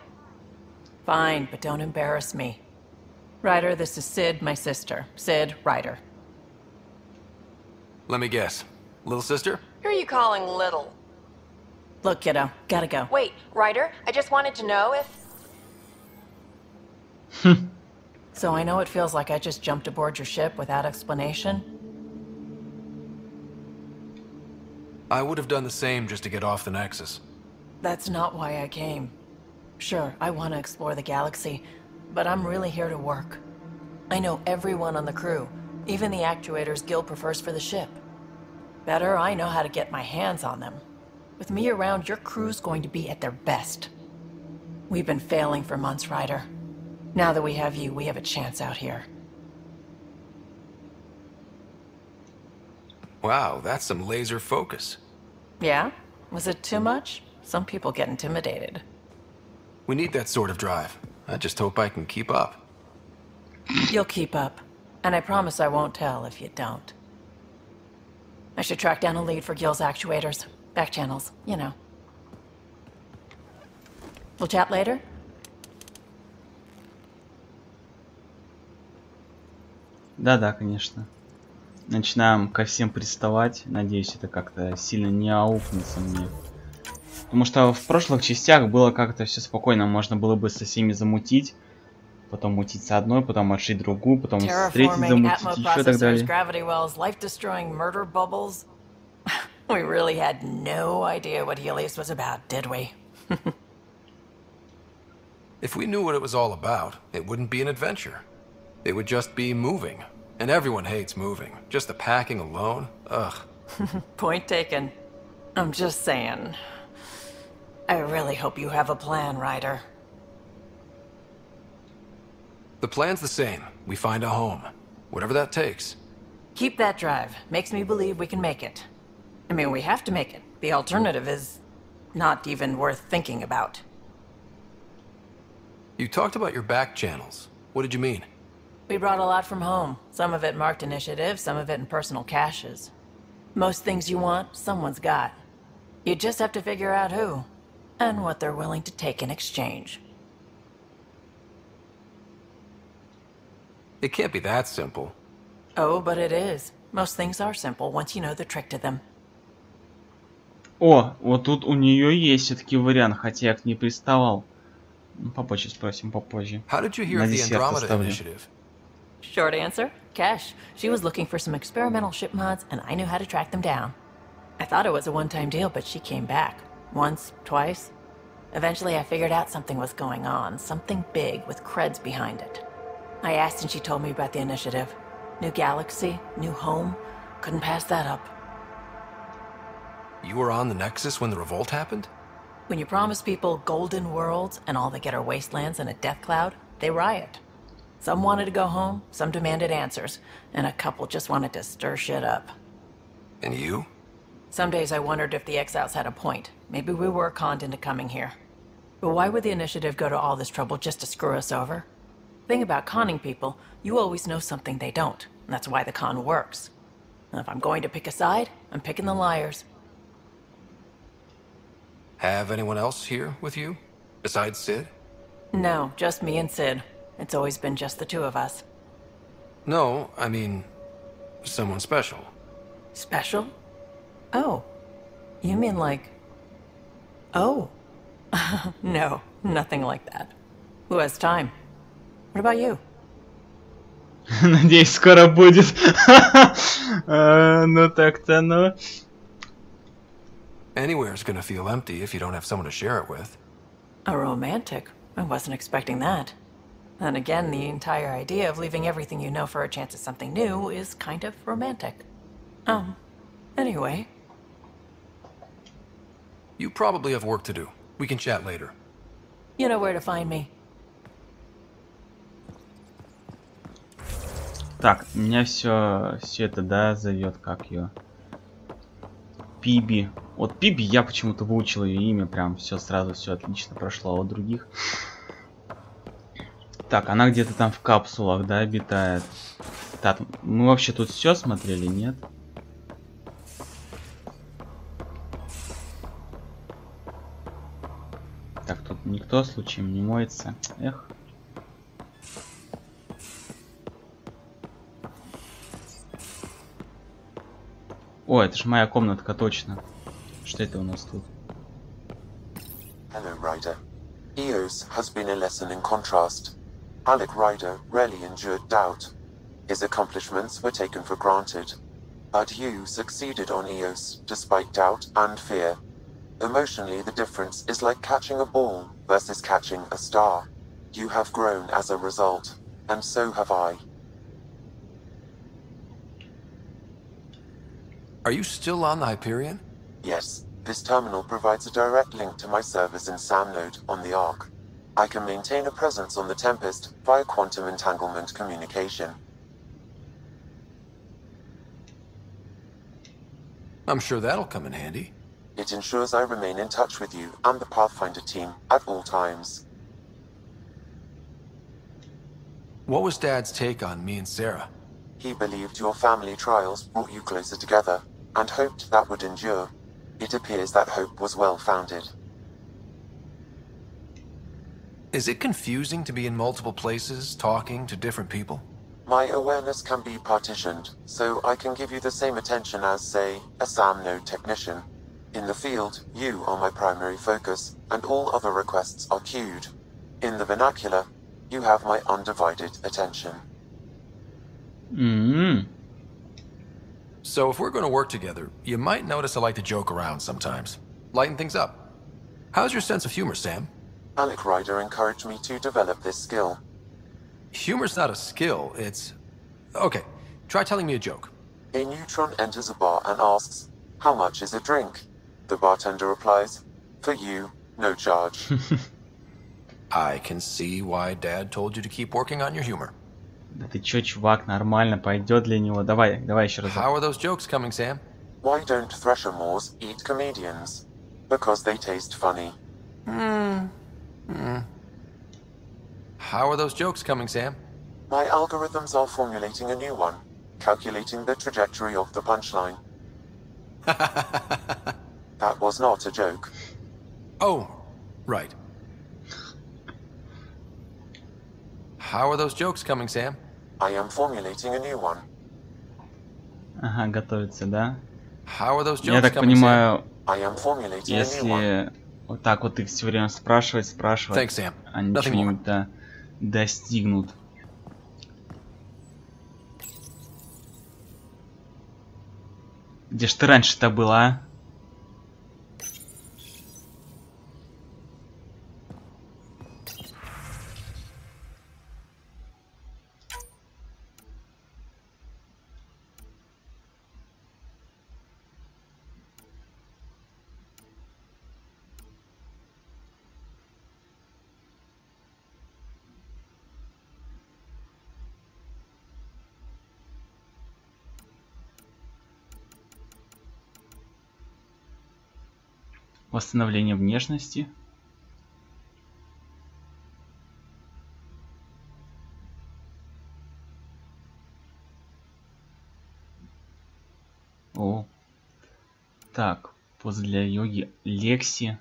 H: Fine, but don't embarrass me. Ryder, this is Sid, my sister. Sid, Ryder.
B: Let me guess. Little sister?
G: Who are you calling little?
H: Look, kiddo, gotta go.
G: Wait, Ryder, I just wanted to know if...
H: So I know it feels like I just jumped aboard your ship without explanation.
B: I would have done the same just to get off the Nexus.
H: That's not why I came. Sure, I want to explore the galaxy, but I'm really here to work. I know everyone on the crew, even the actuators Gil prefers for the ship. Better, I know how to get my hands on them. With me around, your crew's going to be at their best. We've been failing for months, Ryder. Now that we have you, we have a chance out here.
B: Wow, that's some laser focus.
H: Yeah? Was it too much? Some people get intimidated.
B: We need that sort of drive. I just hope I can keep up.
H: You'll keep up. And I promise I won't tell if you don't. I should track down a lead for Gil's actuators. Back channels, you know. We'll chat later?
A: Да-да, конечно. Начинаем ко всем приставать. Надеюсь, это как-то сильно не аукнется мне. Потому что в прошлых частях было как-то все спокойно. Можно было бы со всеми замутить. Потом мутить с одной, потом отшить другую, потом с третьей замутить, еще так далее.
H: We really had no idea what Helios was about, did we?
B: If we knew what it was all about, it wouldn't be an adventure. It would just be moving. And everyone hates moving. Just the packing alone, ugh.
H: Point taken. I'm just saying. I really hope you have a plan, Ryder.
B: The plan's the same. We find a home. Whatever that takes.
H: Keep that drive. Makes me believe we can make it. I mean, we have to make it. The alternative is not even worth thinking about.
B: You talked about your back channels. What did you mean?
H: We brought a lot from home. Some of it marked initiative, some of it in personal caches. Most things you want, someone's got. You just have to figure out who, and what they're willing to take in exchange.
B: It can't be that simple.
H: Oh, but it is. Most things are simple once you know the trick to them.
A: О, вот тут у нее есть все-таки вариант, хотя я к ней приставал. Попозже спросим, попозже.
B: How did you hear of the Andromeda initiative?
H: Short answer, cash. She was looking for some experimental ship mods, and I knew how to track them down. I thought it was a one-time deal, but she came back. Once, twice. Eventually I figured out something was going on, something big with creds behind it. I asked and she told me about the initiative. New galaxy, new home. Couldn't pass that up.
B: You were on the Nexus when the revolt happened?
H: When you promise people golden worlds and all they get are wastelands and a death cloud, they riot. Some wanted to go home, some demanded answers, and a couple just wanted to stir shit up.
B: And you?
H: Some days I wondered if the exiles had a point. Maybe we were conned into coming here. But why would the initiative go to all this trouble just to screw us over? Thing about conning people, you always know something they don't. And that's why the con works. And if I'm going to pick a side, I'm picking the liars.
B: Have anyone else here with you? Besides Sid?
H: No, just me and Sid. It's always been just the two of us.
B: No, I mean, someone special.
H: Special? Oh. You mean like... Oh. No, nothing like that. Who has time? What about you?
A: Надеюсь, скоро будет. Ну так-то, ну.
B: Anywhere's gonna feel empty if you don't have someone to share it with.
H: A romantic? I wasn't expecting that. Then again, the entire idea of leaving everything you know for a chance at something new is kind of romantic. Anyway.
B: You probably have work to do. We can chat later.
H: You know where to find me.
A: Так, меня все это, да, зовет, как ее. Пиби. Вот Пиби я почему-то выучил ее имя, прям все сразу, все отлично прошло, а у других. Так, она где-то там в капсулах, да, обитает. Так, мы вообще тут все смотрели, нет? Так, тут никто случаем не моется. Эх. О, это ж моя комнатка, точно. Что это у нас тут?
I: Hello, Ryder. Eos has been a lesson in contrast. Alec Ryder rarely endured doubt. His accomplishments were taken for granted. But you succeeded on Eos, despite doubt and fear. Emotionally, the difference is like catching a ball versus catching a star. You have grown as a result, and so have I.
B: Are you still on the Hyperion?
I: Yes, this terminal provides a direct link to my servers in SAM node on the Ark. I can maintain a presence on the Tempest via quantum entanglement communication.
B: I'm sure that'll come in handy.
I: It ensures I remain in touch with you and the Pathfinder team at all times.
B: What was Dad's take on me and Sarah?
I: He believed your family trials brought you closer together, and hoped that would endure. It appears that hope was well-founded.
B: Is it confusing to be in multiple places, talking to different people?
I: My awareness can be partitioned, so I can give you the same attention as, say, a SAM node technician. In the field, you are my primary focus, and all other requests are queued. In the vernacular, you have my undivided attention.
B: So if we're going to work together, you might notice I like to joke around sometimes. Lighten things up. How's your sense of humor, Sam?
I: Alec Ryder encouraged me to develop this skill.
B: Humor's not a skill, it's... Okay, try telling me a joke.
I: A neutron enters a bar and asks, "How much is a drink?" The bartender replies, "For you, no charge."
B: I can see why Dad told you to keep working on your humor.
A: Да ты чё, чувак, нормально пойдет для него. Давай еще раз.
B: How are those jokes coming, Sam?
I: Why don't Thresher Moors eat comedians? Because they taste funny.
B: How are those jokes coming, Sam?
I: My algorithms are formulating a new one, calculating the trajectory of the punchline. That was not a joke.
B: Oh, right. How are those jokes coming, Sam?
I: I am formulating a new one.
A: Ага, готовится, да?
B: How are those
A: Я
B: jokes
A: так
B: coming,
A: понимаю,
I: I am formulating a new one.
A: если вот так вот их все время спрашивать,
B: Thanks, Sam.
A: они
B: Nothing
A: чего-нибудь достигнут. Где ж ты раньше-то была, а? Восстановление внешности. О. Так, поза для йоги. Лекси.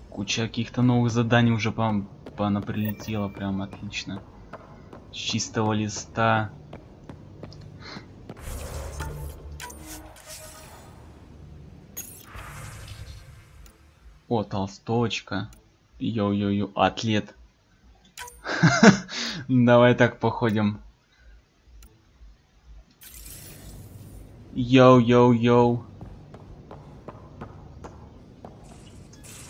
A: Куча каких-то новых заданий уже прилетела, прям отлично. С чистого листа. О, толсточка. Йоу-йоу-йоу, атлет. Давай так походим. Йоу-йоу-йоу.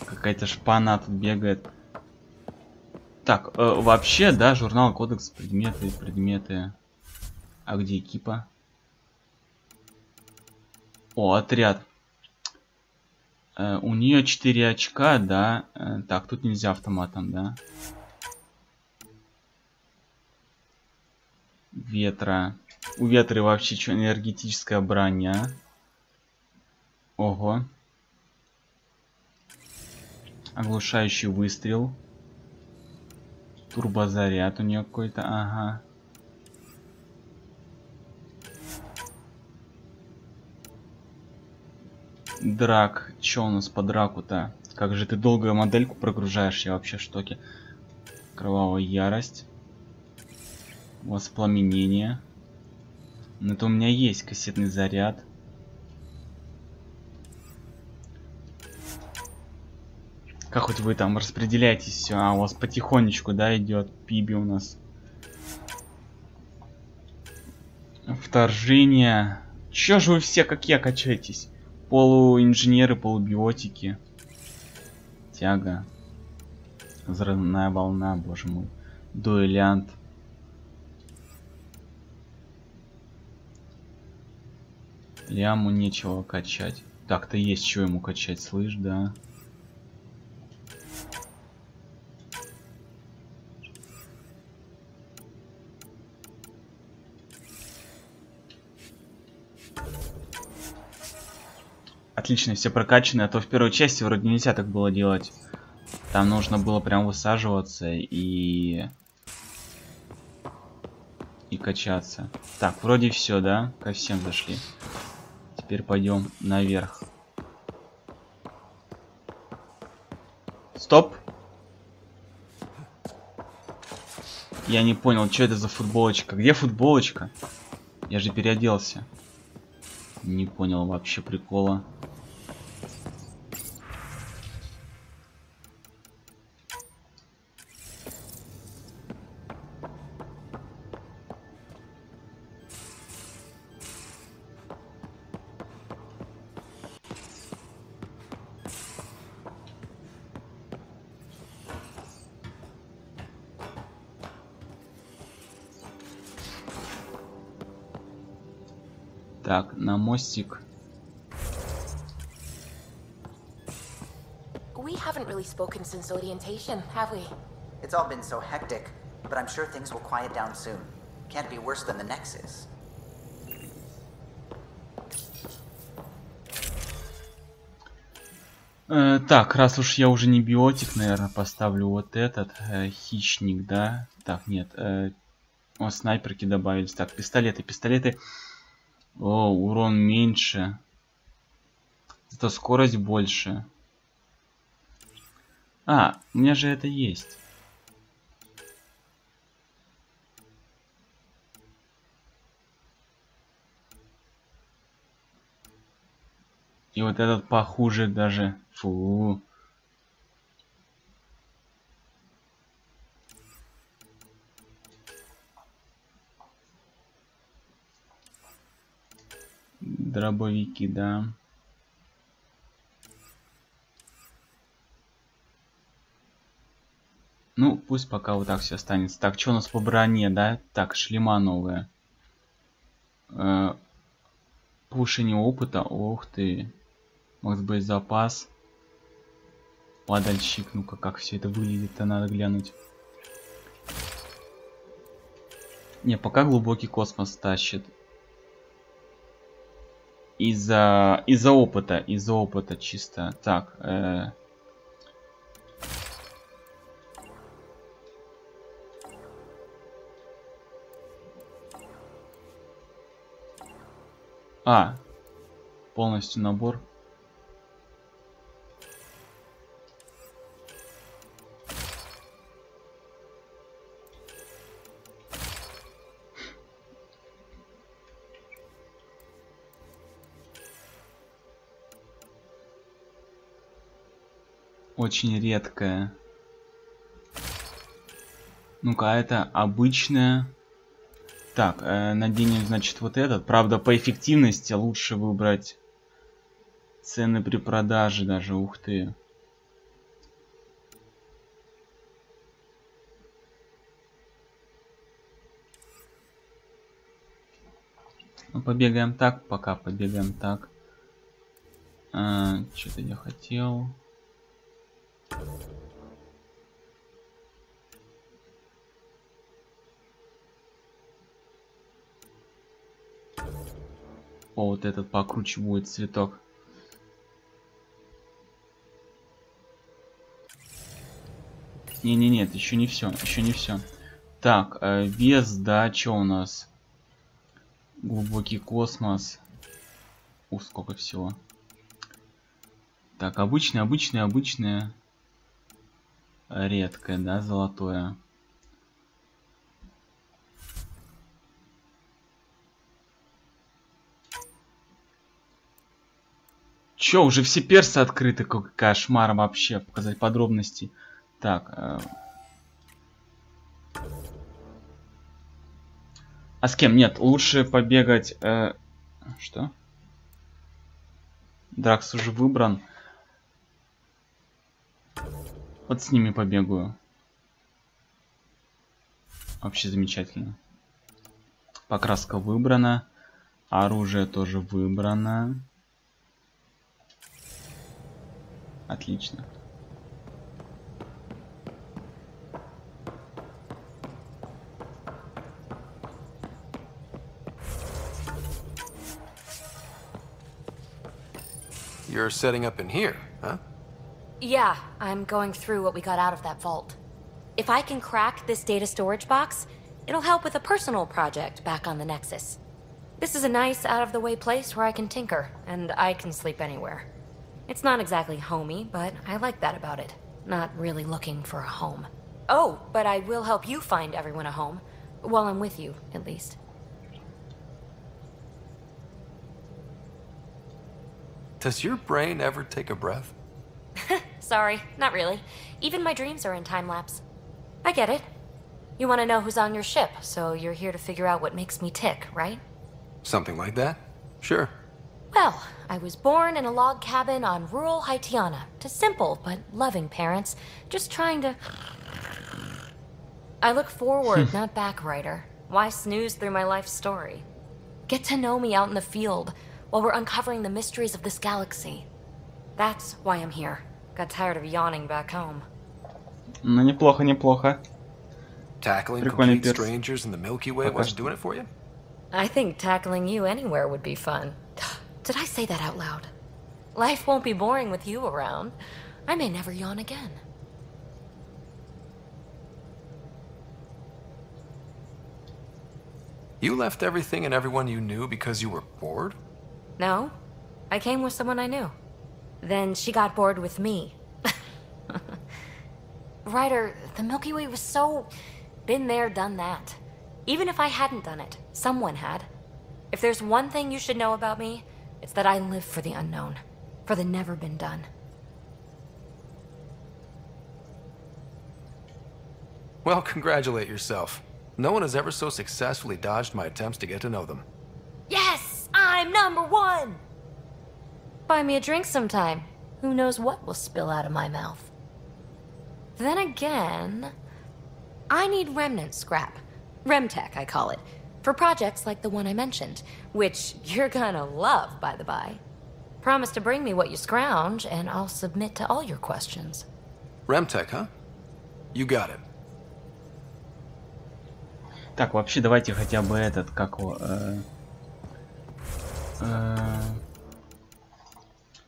A: Какая-то шпана тут бегает. Так, вообще, да, журнал, кодекс, предметы. А где экипа? О, отряд. У нее 4 очка, да. Так, тут нельзя автоматом, да. Ветра. У ветра вообще что, энергетическая броня. Ого. Оглушающий выстрел. Турбозаряд у нее какой-то, ага. Драк. Чё у нас по драку-то? Как же ты долго модельку прогружаешь? Я вообще в шоке. Кровавая ярость. Воспламенение. Но это у меня есть кассетный заряд. Как хоть вы там распределяетесь все? А, у вас потихонечку, да, идет. Пиби у нас. Вторжение. Чё же вы все как я качаетесь? Полуинженеры, полубиотики. Тяга. Взрывная волна, боже мой. Дуэлянт. Ляму нечего качать. Так-то есть что ему качать, слышь, да? Отлично, все прокачаны, а то в первой части вроде нельзя так было делать. Там нужно было прям высаживаться и качаться. Так, вроде все, да? Ко всем зашли. Теперь пойдем наверх. Стоп! Я не понял, что это за футболочка. Где футболочка? Я же переоделся. Не понял вообще прикола. Так, на мостик.
J: We haven't really spoken since orientation, have we?
K: It's all been so hectic, but I'm sure things will quiet down soon. Can't be worse than the Nexus.
A: Так, раз уж я уже не биотик, наверное, поставлю вот этот хищник, да? Так, нет. О, снайперки добавились. Так, пистолеты. О, урон меньше. Зато скорость больше. А, у меня же это есть. И вот этот похуже даже. Фу. Дробовики, да. Ну, пусть пока вот так все останется. Так, что у нас по броне, да? Так, шлема новая. Повышение опыта. Ух ты. Может быть, запас. Падальщик. Ну-ка, как все это выглядит-то, надо глянуть. Не, пока глубокий космос тащит. Из-за опыта чисто. Так, полностью набор. Очень редкая. Ну-ка, это обычная. Так, наденем, значит, вот этот. Правда, по эффективности лучше выбрать цены при продаже даже. Ух ты. Ну, побегаем так, пока побегаем так. Что-то я хотел. О, вот этот покруче будет цветок. Не-не-не, это еще не все, еще не все. Так, вес, да, что у нас? Глубокий космос. Ух, сколько всего. Так, обычное. Редкое, да, золотое. Чё, уже все персы открыты? Какой кошмар вообще. Показать подробности. Так. А с кем? Нет, лучше побегать... Что? Дракс уже выбран. Вот с ними побегаю. Вообще замечательно. Покраска выбрана. Оружие тоже выбрано. Отлично.
B: You're setting up in here, huh?
J: Yeah, I'm going through what we got out of that vault. If I can crack this data storage box, it'll help with a personal project back on the Nexus. This is a nice, out-of-the-way place where I can tinker, and I can sleep anywhere. It's not exactly homey, but I like that about it. Not really looking for a home. Oh, but I will help you find everyone a home. While I'm with you, at least.
B: Does your brain ever take a breath?
J: Sorry, not really. Even my dreams are in time-lapse. I get it. You want to know who's on your ship, so you're here to figure out what makes me tick, right?
B: Something like that? Sure.
J: Well, I was born in a log cabin on rural Haitiana to simple but loving parents, just trying to... I look forward, not back, writer. Why snooze through my life story? Get to know me out in the field, while we're uncovering the mysteries of this galaxy. That's why I'm here. Got tired of yawning back home.
A: Ну, неплохо, неплохо.
B: Tackling complete strangers in the Milky Way wasn't doing it for you?
J: I think tackling you anywhere would be fun. Did I say that out loud? Life won't be boring with you around. I may never yawn again.
B: You left everything and everyone you knew because you were bored?
J: No, I came with someone I knew. Then she got bored with me. Ryder, the Milky Way was so... been there, done that. Even if I hadn't done it, someone had. If there's one thing you should know about me, it's that I live for the unknown. For the never been done.
B: Well, congratulate yourself. No one has ever so successfully dodged my attempts to get to know them.
J: Yes! I'm #1! Buy me a drink sometime. Who knows what will spill out of my mouth. Then again... I need remnant scrap. Remtech, I call it. For projects like the one I mentioned. Which you're gonna love, by the by. Promise to bring me what you scrounge, and I'll submit to all your questions.
B: Remtech, huh? You got it.
A: Так, вообще давайте хотя бы этот, как его...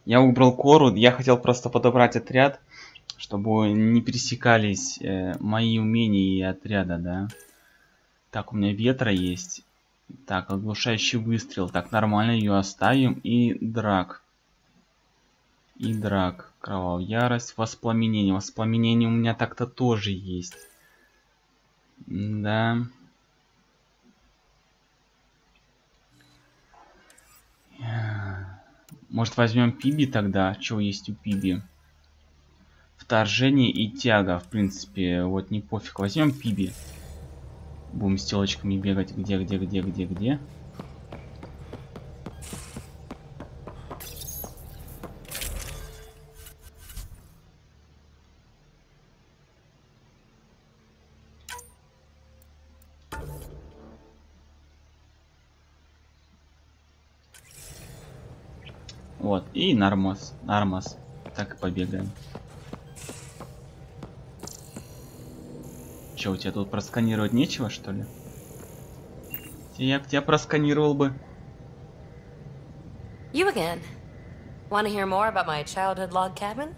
A: Я убрал кору, я хотел просто подобрать отряд, чтобы не пересекались мои умения и отряда, да. Так, у меня ветра есть. Так, оглушающий выстрел. Так, нормально, ее оставим. И драк. И драк. Кровавая ярость. Воспламенение. Воспламенение у меня так-то тоже есть. Да. Может возьмем Пиби тогда? Чего есть у Пиби? Вторжение и тяга. В принципе, вот не пофиг. Возьмем Пиби. Будем с телочками бегать. Где? Вот, и нормас. Так и побегаем. Че, у тебя тут просканировать нечего, что ли? Я бы тебя просканировал бы.
J: You again. Want to hear more about my childhood log cabin?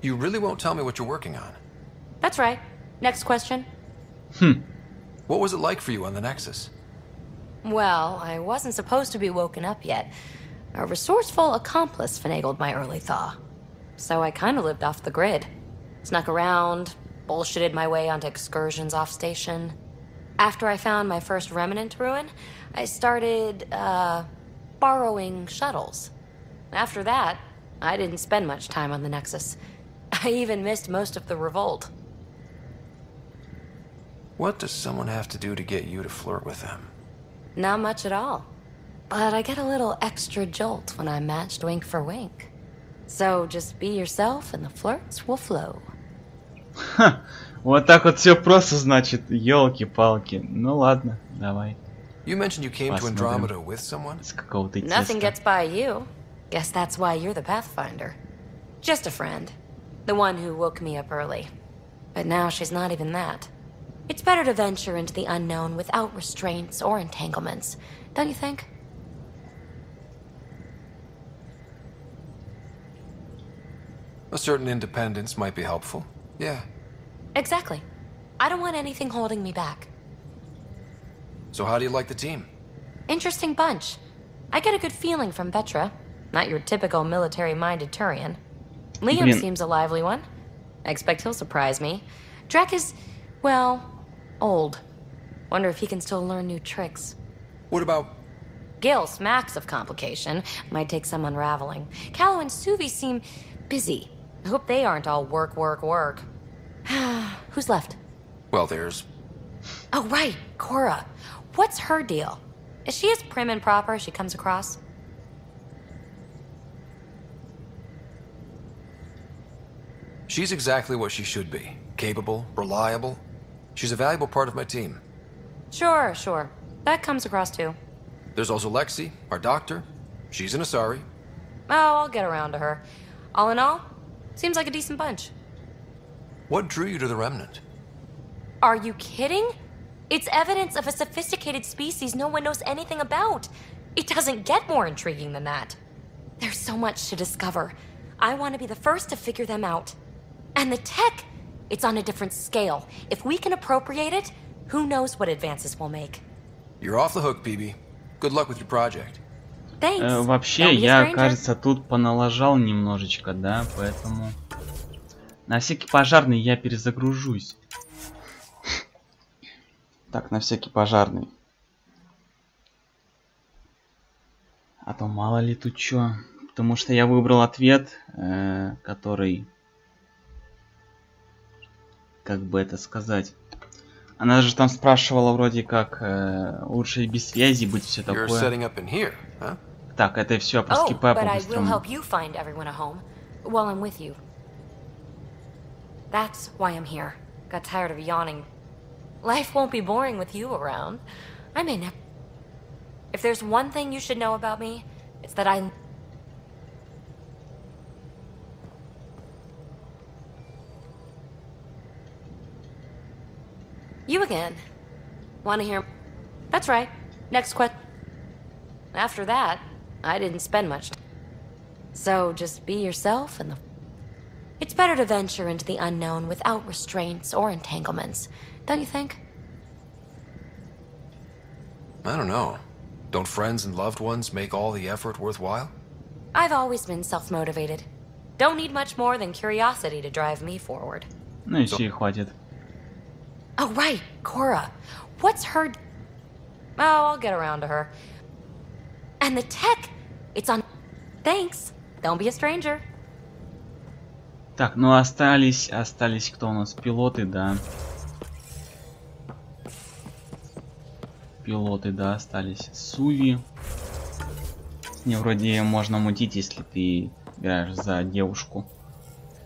B: You really won't tell me what you're working on?
J: That's right. Next question.
B: What was it like for you on the Nexus?
J: Well, I wasn't supposed to be woken up yet. A resourceful accomplice finagled my early thaw. So I kind of lived off the grid. Snuck around, bullshitted my way onto excursions off station. After I found my first remnant ruin, I started, borrowing shuttles. After that, I didn't spend much time on the Nexus. I even missed most of the revolt.
B: What does someone have to do to get you to flirt with them?
J: Not much at all. But I get a little extra jolt when I'm matched wink for wink. So just be yourself and the flirts will flow.
A: Ха, вот так вот все просто, значит, елки-палки. Ну ладно, давай.
B: You mentioned you came to Andromeda with someone?
A: С какого-то
J: Nothing
A: теста.
J: gets by you. Guess that's why you're the Pathfinder. Just a friend. The one who woke me up early. But now she's not even that. It's better to venture into the unknown without restraints or entanglements, don't you think?
B: A certain independence might be helpful. Yeah.
J: Exactly. I don't want anything holding me back.
B: So how do you like the team?
J: Interesting bunch. I get a good feeling from Vetra. Not your typical military-minded Turian. Liam seems a lively one. I expect he'll surprise me. Drek is, well, old. Wonder if he can still learn new tricks.
B: What about...
J: Gil smacks of complication. Might take some unraveling. Callow and Suvi seem busy. I hope they aren't all work, work, work. Who's left?
B: Well, there's...
J: Oh, right, Cora. What's her deal? Is she as prim and proper as she comes across?
B: She's exactly what she should be. Capable, reliable. She's a valuable part of my team.
J: Sure, sure. That comes across too.
B: There's also Lexi, our doctor. She's an Asari.
J: Oh, I'll get around to her. All in all, seems like a decent bunch.
B: What drew you to the Remnant?
J: Are you kidding? It's evidence of a sophisticated species no one knows anything about. It doesn't get more intriguing than that. There's so much to discover. I want to be the first to figure them out. And the tech, it's on a different scale. If we can appropriate it, who knows what advances we'll make.
B: You're off the hook, BB. Good luck with your project.
J: Thanks.
A: Вообще, я, кажется, тут поналажал немножечко, да, поэтому... На всякий пожарный я перезагружусь. Так, на всякий пожарный. А то мало ли тут чё. Потому что я выбрал ответ, который... Как бы это сказать? Она же там спрашивала вроде как лучше без связи быть, все такое.
B: Huh?
A: Так, это все проскипаю по-быстрому.
J: That's why I'm here. Got tired of yawning. Life won't be boring with you around. I may never... If there's one thing you should know about me, it's that I... You again. Want to hear... That's right. Next question. After that, I didn't spend much. So just be yourself and the... It's better to venture into the unknown without restraints or entanglements, don't you think?
B: I don't know. Don't friends and loved ones make all the effort worthwhile?
J: I've always been self-motivated. Don't need much more than curiosity to drive me forward.
A: Ну и все, хватит.
J: Oh, right, Cora. What's her... Oh, I'll get around to her. And the tech, it's on... Thanks. Don't be a stranger.
A: Так, ну остались кто у нас? Пилоты, да. Пилоты, да, остались. Суви. С ней вроде можно мутить, если ты играешь за девушку.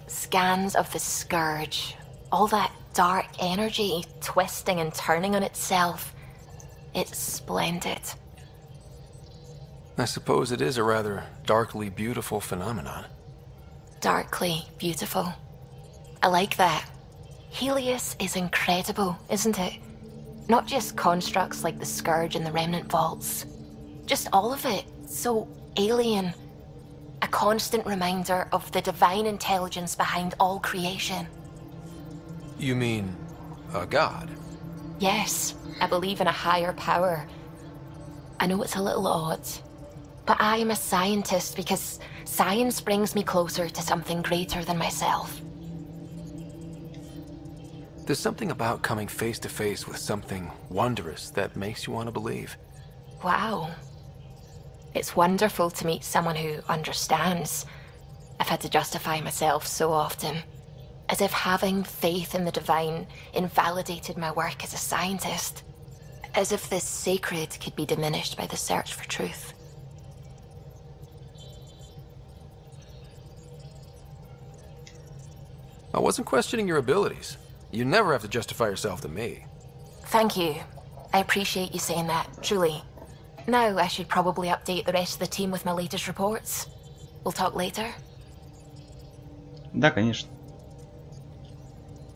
F: Scans of the Scourge. All that dark energy twisting and turning on itself. It's splendid.
B: I suppose it is a rather darkly beautiful phenomenon.
F: Darkly beautiful. I like that. Helios is incredible, isn't it? Not just constructs like the Scourge and the Remnant Vaults. Just all of it. So alien. A constant reminder of the divine intelligence behind all creation.
B: You mean a god?
F: Yes, I believe in a higher power. I know it's a little odd, but I am a scientist because science brings me closer to something greater than myself.
B: There's something about coming face to face with something wondrous that makes you want to believe.
F: Wow. It's wonderful to meet someone who understands. I've had to justify myself so often.
J: As if having faith in the divine invalidated my work as a scientist. As if this sacred could be diminished by the search for truth.
B: I wasn't questioning your abilities. You never have to justify yourself to me.
J: Thank you. I appreciate you saying that, truly. Now I should probably update the rest of the team with my latest reports. We'll talk later.
A: Да, конечно.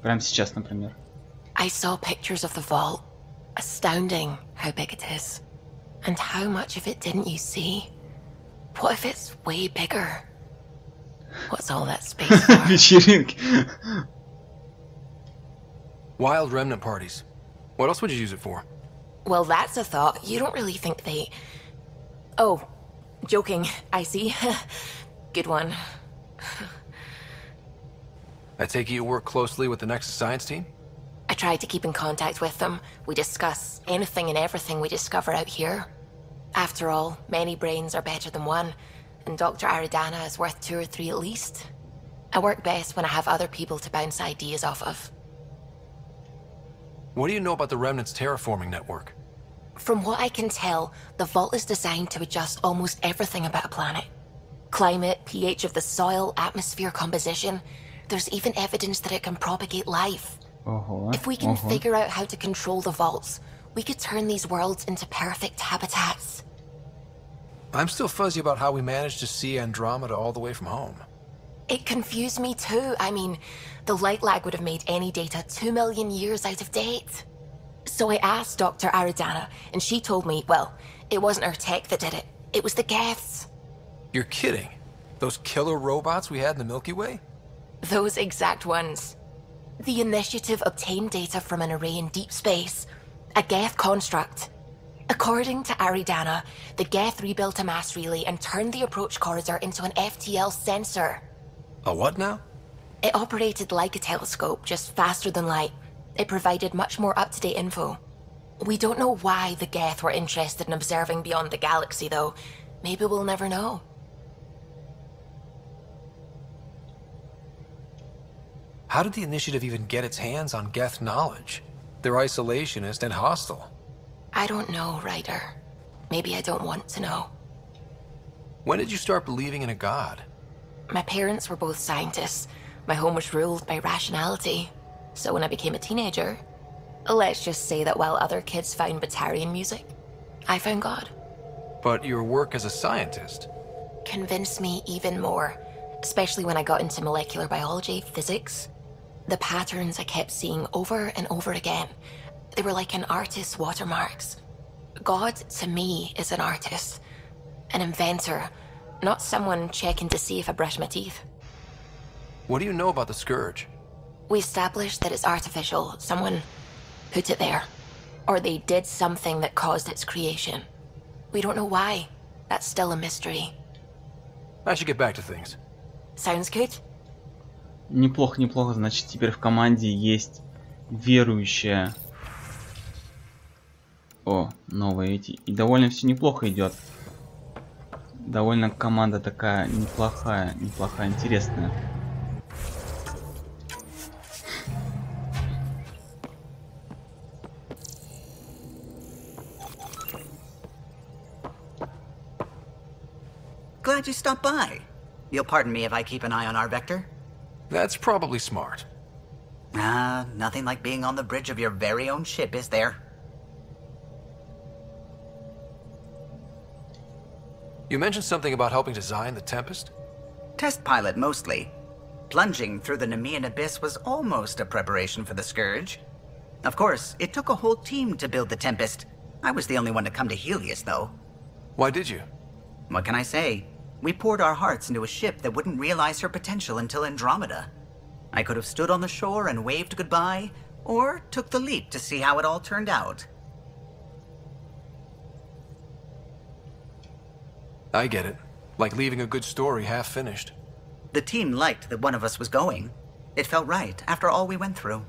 A: Прямо сейчас, например.
J: I saw pictures of the vault. Astounding how big it is. And how much of it didn't you see? What if it's way bigger? What's all that space for?
A: Вечеринки.
B: Wild remnant parties. What else would you use it for?
J: Well, that's a thought. You don't really think they... Oh, joking. I see. Good one.
B: I take it you work closely with the Nexus science team?
J: I try to keep in contact with them. We discuss anything and everything we discover out here. After all, many brains are better than one, and Dr. Aridana is worth 2 or 3 at least. I work best when I have other people to bounce ideas off of.
B: What do you know about the Remnant's terraforming network?
J: From what I can tell, the vault is designed to adjust almost everything about a planet. Climate, pH of the soil, atmosphere composition. There's even evidence that it can propagate life. If we can figure out how to control the vaults, we could turn these worlds into perfect habitats.
B: I'm still fuzzy about how we managed to see Andromeda all the way from home.
J: It confused me too. I mean, the light lag would have made any data 2 million years out of date. So I asked Dr. Aridana, and she told me, well, it wasn't her tech that did it. It was the Geths.
B: You're kidding. Those killer robots we had in the Milky Way?
J: Those exact ones. The initiative obtained data from an array in deep space, a Geth construct. According to Aridana, the Geth rebuilt a mass relay and turned the approach corridor into an FTL sensor.
B: A what now?
J: It operated like a telescope, just faster than light. It provided much more up-to-date info. We don't know why the Geth were interested in observing beyond the galaxy, though. Maybe we'll never know.
B: How did the Initiative even get its hands on Geth knowledge? They're isolationist and hostile.
J: I don't know, Ryder. Maybe I don't want to know.
B: When did you start believing in a god?
J: My parents were both scientists. My home was ruled by rationality. So when I became a teenager, let's just say that while other kids found Batarian music, I found God.
B: But your work as a scientist
J: convinced me even more, especially when I got into molecular biology, physics. The patterns I kept seeing over and over again, they were like an artist's watermarks. God, to me, is an artist, an inventor, not someone checking to see if I brush my teeth.
B: What do you know about the Scourge?
J: We established that it's artificial. Someone put it there. Or they did something that caused its creation. We don't know why. That's still a mystery.
B: I should get back to things.
J: Sounds good.
A: Неплохо, неплохо. Значит, теперь в команде есть верующая. О, новые эти. И довольно все неплохо идет. Довольно команда такая неплохая, интересная.
K: Glad you stopped by. You'll pardon me if I keep an eye on our vector?
B: That's probably smart.
K: Nothing like being on the bridge of your very own ship, is there?
B: You mentioned something about helping design the Tempest?
K: Test pilot, mostly. Plunging through the Nemean abyss was almost a preparation for the Scourge. Of course, it took a whole team to build the Tempest. I was the only one to come to Helios, though.
B: Why did you?
K: What can I say? We poured our hearts into a ship that wouldn't realize her potential until Andromeda. I could have stood on the shore and waved goodbye, or took the leap to see how it all turned out.
B: I get it. Like leaving a good story half-finished.
K: The team liked that one of us was going. It felt right after all we went through.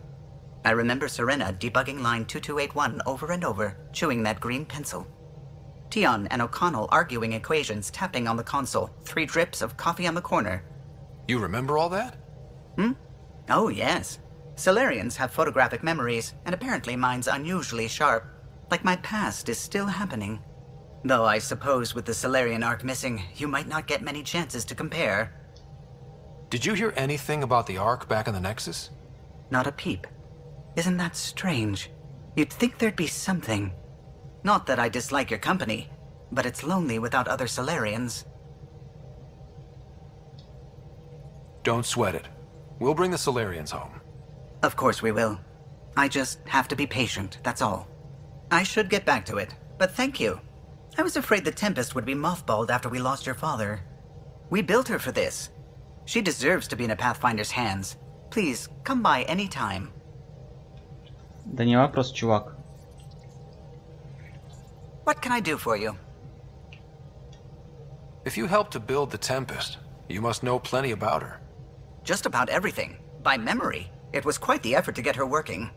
K: I remember Serena debugging line 2281 over and over, chewing that green pencil. Tion and O'Connell arguing equations, tapping on the console, 3 drips of coffee on the corner.
B: You remember all that?
K: Oh, yes. Solarians have photographic memories, and apparently mine's unusually sharp. Like my past is still happening. Though I suppose with the Solarian arc missing, you might not get many chances to compare.
B: Did you hear anything about the arc back in the Nexus?
K: Not a peep. Isn't that strange? You'd think there'd be something. Not that I dislike your company, but it's lonely without other Solarians.
B: Don't sweat it. We'll bring the Solarians home.
K: Of course we will. I just have to be patient, that's all. I should get back to it, but thank you. I was afraid the Tempest would be mothballed after we lost your father. We built her for this. She deserves to be in a Pathfinder's hands. Please, come by any time.
A: Да не вопрос, чувак.
K: What can I do for you?
B: If you helped to build the Tempest, you must know plenty about her.
K: Just about everything. By memory. It was quite the effort to get her working.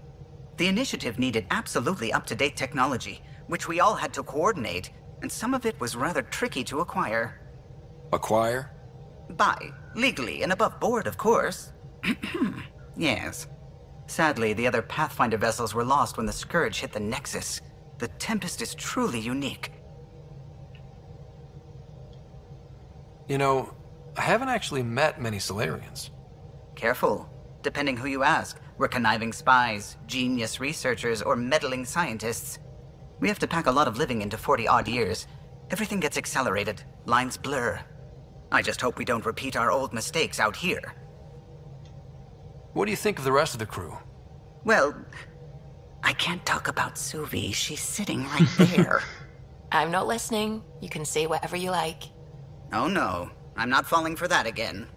K: The initiative needed absolutely up-to-date technology, which we all had to coordinate, and some of it was rather tricky to acquire.
B: Acquire?
K: Buy. Legally and above board, of course. Yes. Sadly, the other Pathfinder vessels were lost when the Scourge hit the Nexus. The Tempest is truly unique.
B: You know, I haven't actually met many Solarians.
K: Careful. Depending who you ask, we're conniving spies, genius researchers, or meddling scientists. We have to pack a lot of living into 40-odd years. Everything gets accelerated. Lines blur. I just hope we don't repeat our old mistakes out here.
B: What do you think of the rest of the crew?
K: Well, I can't talk about Suvi. She's sitting right there.
J: I'm not listening. You can say whatever you like.
K: Oh no, I'm not falling for that again.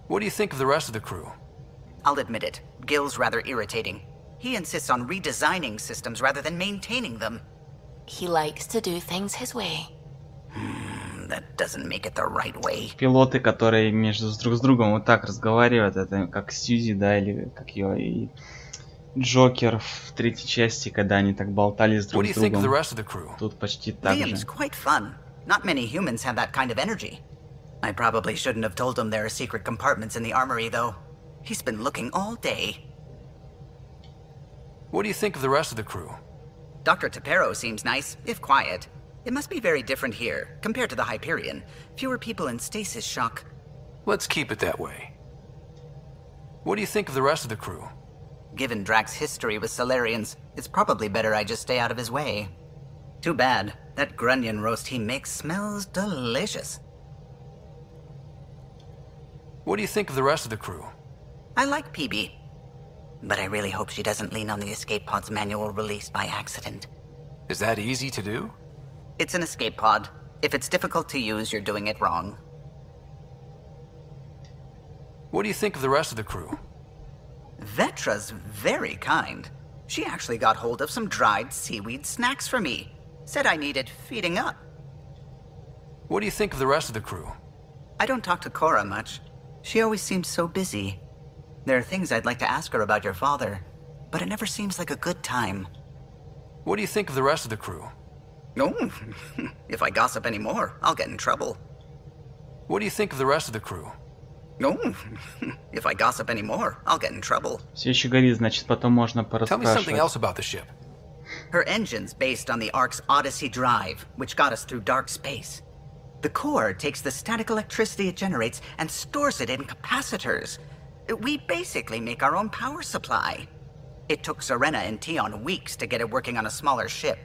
B: What do you think of the rest of the crew?
K: I'll admit it. Gil's rather irritating. He insists on redesigning systems rather than maintaining them.
J: He likes to do things his way.
K: That doesn't make it the right way.
A: Пилоты, которые между друг с другом вот так разговаривают, это как Сьюзи, да, или как ее и Джокер в третьей части, когда они так болтали с друг с другом. Тут почти так же.
K: Liam's quite fun. Not many humans have that kind of energy. I probably shouldn't have told him there are secret compartments in the armory, though. He's been looking all day.
B: What do you think of the rest of the crew?
K: Dr. Tapero seems nice, if quiet. It must be very different here, compared to the Hyperion. Fewer people in stasis shock.
B: Let's keep it that way. What do you think of the rest of the crew?
K: Given Drax's history with Solarians, it's probably better I just stay out of his way. Too bad. That grunion roast he makes smells delicious.
B: What do you think of the rest of the crew?
K: I like PB. But I really hope she doesn't lean on the escape pod's manual release by accident.
B: Is that easy to do?
K: It's an escape pod. If it's difficult to use, you're doing it wrong.
B: What do you think of the rest of the crew?
K: Vetra's very kind. She actually got hold of some dried seaweed snacks for me. Said I needed feeding up.
B: What do you think of the rest of the crew?
K: I don't talk to Cora much. She always seems so busy. There are things I'd like to ask her about your father, but it never seems like a good time.
B: What do you think of the rest of the crew?
K: Oh, if I gossip anymore, I'll get in trouble.
B: What do you think of the rest of the crew?
K: Oh, if I gossip anymore, I'll get in trouble.
A: Все еще горит, значит, потом можно
B: Tell me something else about the ship.
K: Her engine's based on the Ark's Odyssey drive, which got us through dark space. The core takes the static electricity it generates and stores it in capacitors. We basically make our own power supply. It took Serena and Tion weeks to get it working on a smaller ship.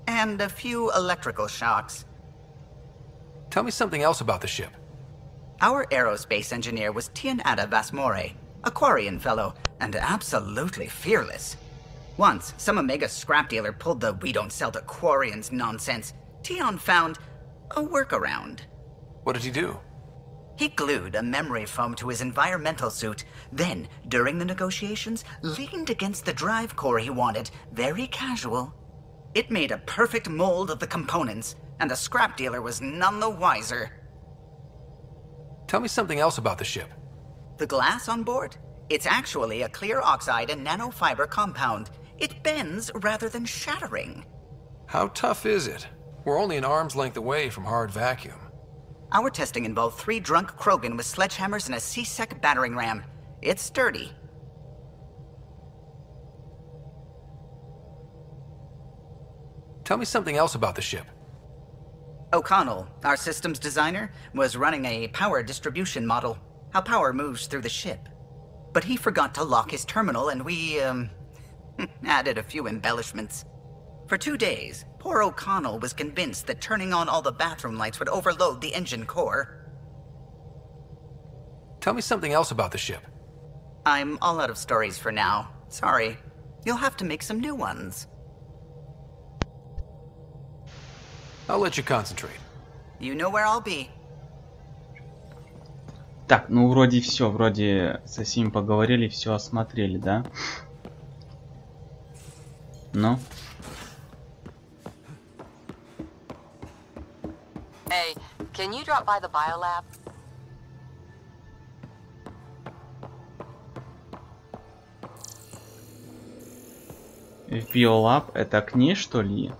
K: And a few electrical shocks.
B: Tell me something else about the ship.
K: Our aerospace engineer was Tianada Vasmore, a Quarian fellow, and absolutely fearless. Once, some Omega scrap dealer pulled the "we don't sell to Quarians" nonsense. Tion found a workaround.
B: What did he do?
K: He glued a memory foam to his environmental suit, then, during the negotiations, leaned against the drive core he wanted, very casual. It made a perfect mold of the components, and the scrap dealer was none the wiser.
B: Tell me something else about the ship.
K: The glass on board? It's actually a clear oxide and nanofiber compound. It bends rather than shattering.
B: How tough is it? We're only an arm's length away from hard vacuum.
K: Our testing involved 3 drunk Krogan with sledgehammers and a C-Sec battering ram. It's sturdy.
B: Tell me something else about the ship.
K: O'Connell, our systems designer, was running a power distribution model, how power moves through the ship. But he forgot to lock his terminal and we, added a few embellishments. For 2 days, poor O'Connell was convinced that turning on all the bathroom lights would overload the engine core.
B: Tell me something else about the ship.
K: I'm all out of stories for now. Sorry. You'll have to make some new ones.
B: I'll let you concentrate.
K: You know where I'll be.
A: Так, ну вроде все, вроде со всеми поговорили, все осмотрели, да? Ну?
F: Hey, can you drop by the biolab?
A: Biolab, это к ней, что ли?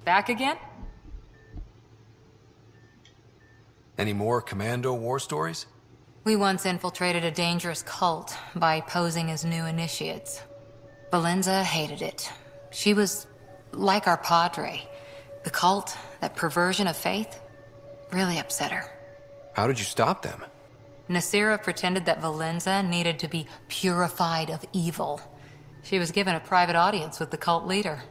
F: Back again?
B: Any more Commando war stories?
D: We once infiltrated a dangerous cult by posing as new initiates. Valenza hated it. She was like our padre. The cult, that perversion of faith, really upset her.
B: How did you stop them?
D: Nasira pretended that Valenza needed to be purified of evil. She was given a private audience with the cult leader.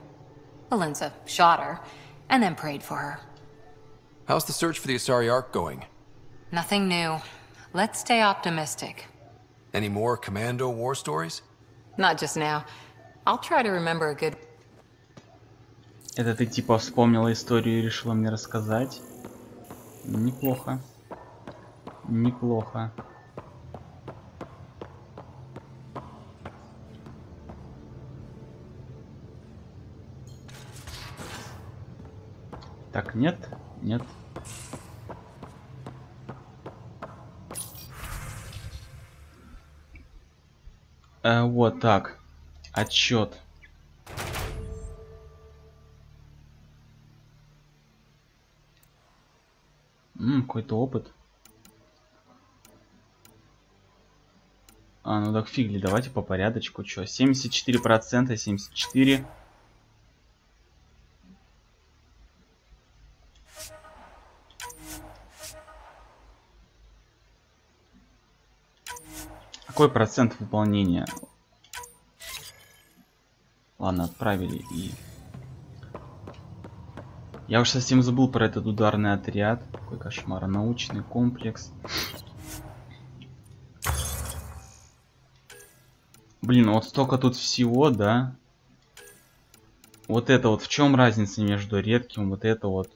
D: Valenza shot her, and then prayed for her.
B: How's the search for the Asari Ark going?
D: Nothing new. Let's stay optimistic.
B: Any more Commando war stories?
D: Not just now. I'll try to remember a good...
A: Это ты типа вспомнила историю и решила мне рассказать? Неплохо. Неплохо. Так, нет, нет. Вот так. Отчет. Какой-то опыт. Ну так фигли, давайте по порядочку. Чё, 74%, 74%. Какой процент выполнения? Ладно, отправили и... Я уж совсем забыл про этот ударный отряд. Какой кошмар. Научный комплекс. Блин, вот столько тут всего, да? Вот это вот. В чем разница между редким? Вот это вот.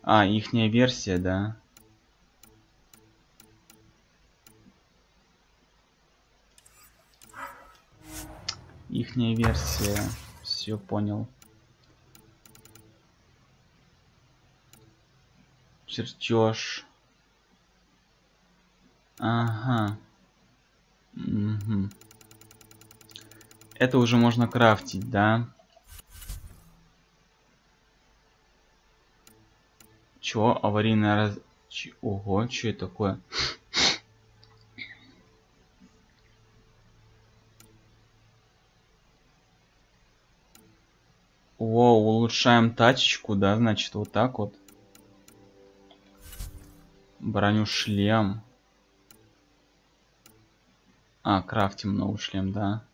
A: Ихняя версия, да? Ихняя версия. Все понял. Чертеж. Ага. Угу. Это уже можно крафтить, да? Чё? Аварийная раз... Ого, что это такое? О, улучшаем тачечку, да, значит, вот так вот. Броню, шлем. Крафтим новый шлем, да.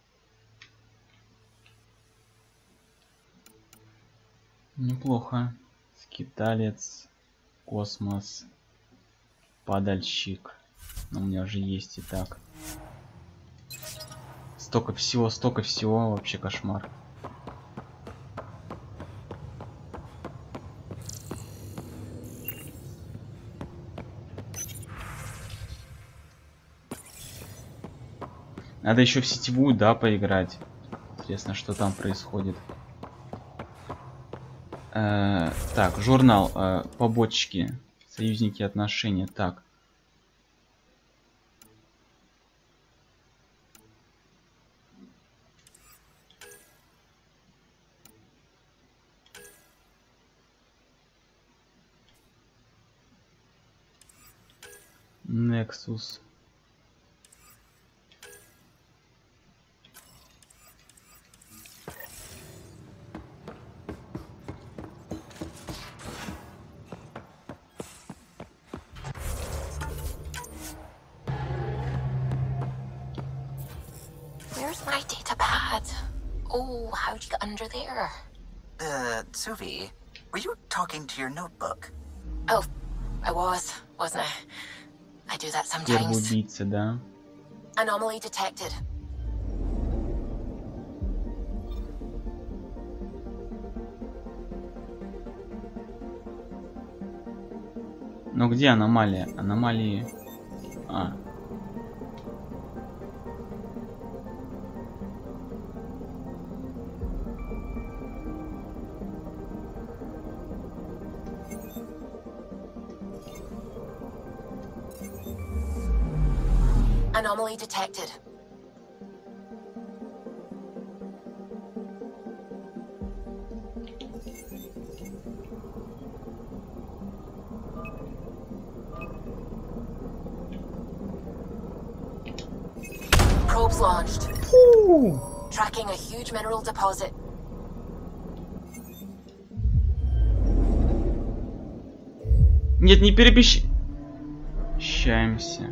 A: Неплохо. Скиталец, космос, падальщик. Но у меня же есть и так. Столько всего, вообще кошмар. Надо еще в сетевую, да, поиграть. Интересно, что там происходит. Так, журнал, побочки, союзники, отношения. Так. Nexus.
J: Where's my data pad? Oh, how'd you get under there?
K: Suvi, were you talking to your notebook?
J: Oh, I was, wasn't I? I do that
A: Первый
J: sometimes.
A: убийца, да.
J: Anomaly detected.
A: Но где аномалия? Аномалии... А.
J: Anomaly detected. Probes launched. Tracking a huge mineral deposit.
A: Нет, не перебещаемся.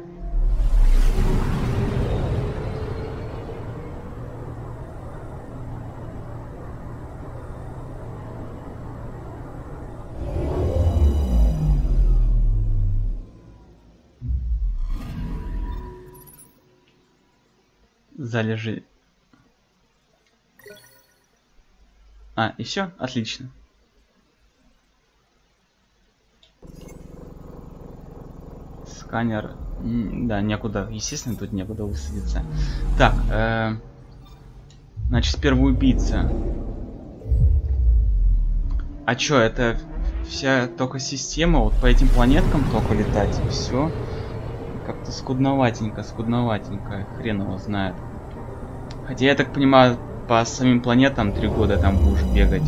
A: Залежи. А, и все? Отлично. Сканер. Да, некуда. Естественно, тут некуда высадиться. Так, значит, первый убийца. А чё, это вся только система? Вот по этим планеткам только летать и все. Как-то скудноватенько. Хрен его знает. Хотя я так понимаю, по самим планетам 3 года там будешь бегать.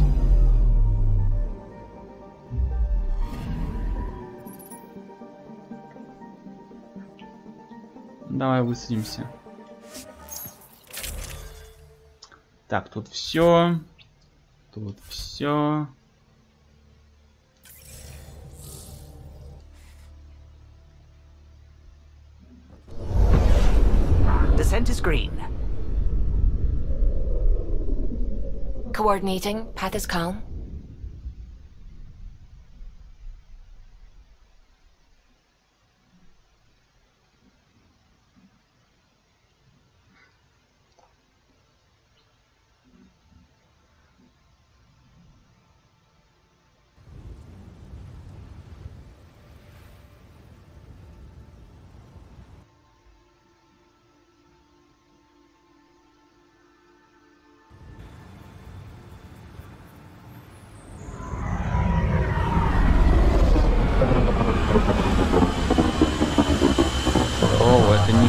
A: Давай высадимся. Так, тут все. Тут все.
K: Descent is green.
J: Coordinating. Path is calm.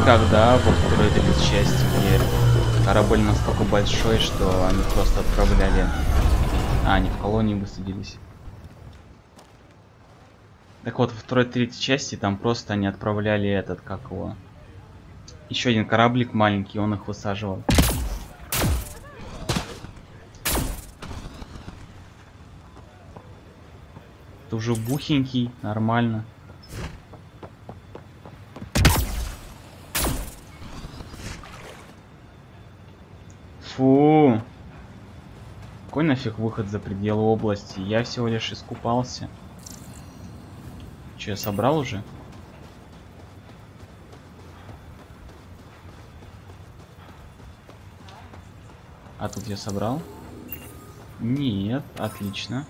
A: Когда во второй части, где корабль настолько большой, что они просто отправляли... А, они в колонии высадились. Так вот, во второй, третьей части там просто они отправляли этот, как его... Еще один кораблик маленький, он их высаживал. Это уже бухенький, нормально. Фу. Какой нафиг выход за пределы области? Я всего лишь искупался. Че, я собрал уже? А тут я собрал? Нет, отлично.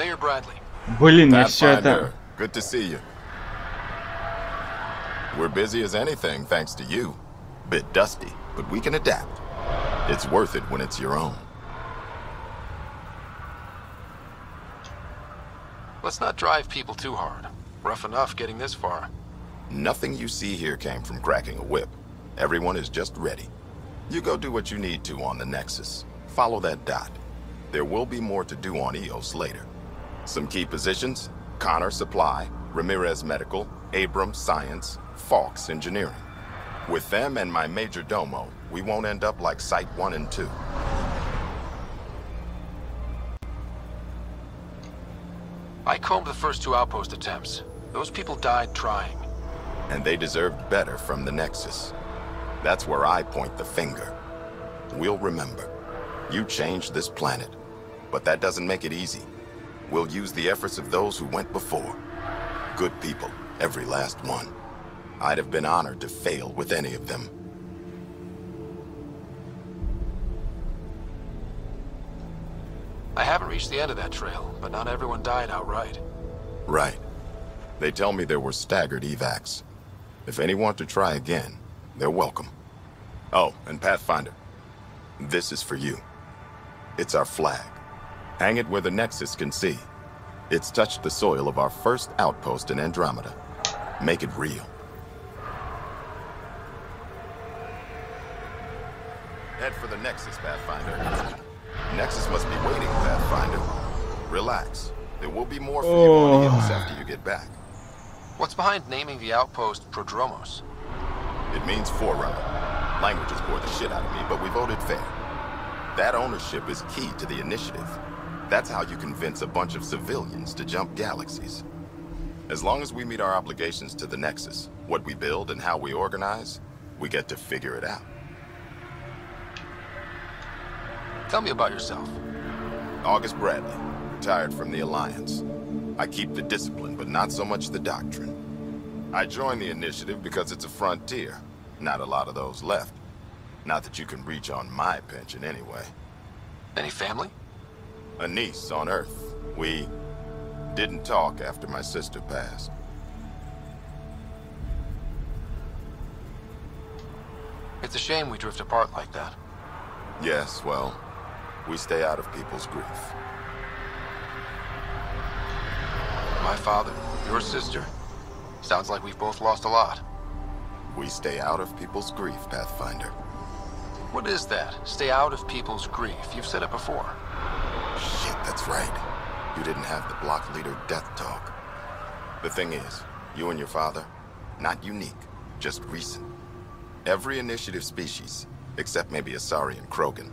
B: Mayor Bradley.
A: Блин, мне все это...
L: Good to see you. We're busy as anything, thanks to you. Bit dusty, but we can adapt. It's worth it when it's your own.
B: Let's not drive people too hard. Rough enough getting this far.
L: Nothing you see here came from cracking a whip. Everyone is just ready. You go do what you need to on the Nexus. Follow that dot. There will be more to do on EOS later. Some key positions: Connor Supply, Ramirez Medical, Abrams Science, Falks Engineering. With them and my major domo, we won't end up like Site 1 and 2.
B: I combed the first 2 outpost attempts. Those people died trying.
L: And they deserved better from the Nexus. That's where I point the finger. We'll remember. You changed this planet. But that doesn't make it easy. We'll use the efforts of those who went before. Good people, every last one. I'd have been honored to fail with any of them.
B: I haven't reached the end of that trail, but not everyone died outright.
L: Right. They tell me there were staggered evacs. If any want to try again, they're welcome. Oh, and Pathfinder, this is for you. It's our flag. Hang it where the Nexus can see. It's touched the soil of our first outpost in Andromeda. Make it real. Head for the Nexus, Pathfinder. Nexus must be waiting, Pathfinder. Relax. There will be more for you on EOS after you get back.
B: What's behind naming the outpost Prodromos?
L: It means Forerunner. Languages bore the shit out of me, but we voted fair. That ownership is key to the initiative. That's how you convince a bunch of civilians to jump galaxies. As long as we meet our obligations to the Nexus, what we build and how we organize, we get to figure it out.
B: Tell me about yourself.
L: August Bradley, retired from the Alliance. I keep the discipline, but not so much the doctrine. I joined the initiative because it's a frontier. Not a lot of those left. Not that you can reach on my pension anyway.
B: Any family?
L: A niece on Earth. We didn't talk after my sister passed.
B: It's a shame we drift apart like that.
L: Yes, well, we stay out of people's grief.
B: My father, your sister. Sounds like we've both lost a lot.
L: We stay out of people's grief, Pathfinder.
B: What is that? Stay out of people's grief. You've said it before.
L: Shit, that's right. You didn't have the block leader death talk. The thing is, you and your father, not unique, just recent. Every initiative species, except maybe Asari and Krogan,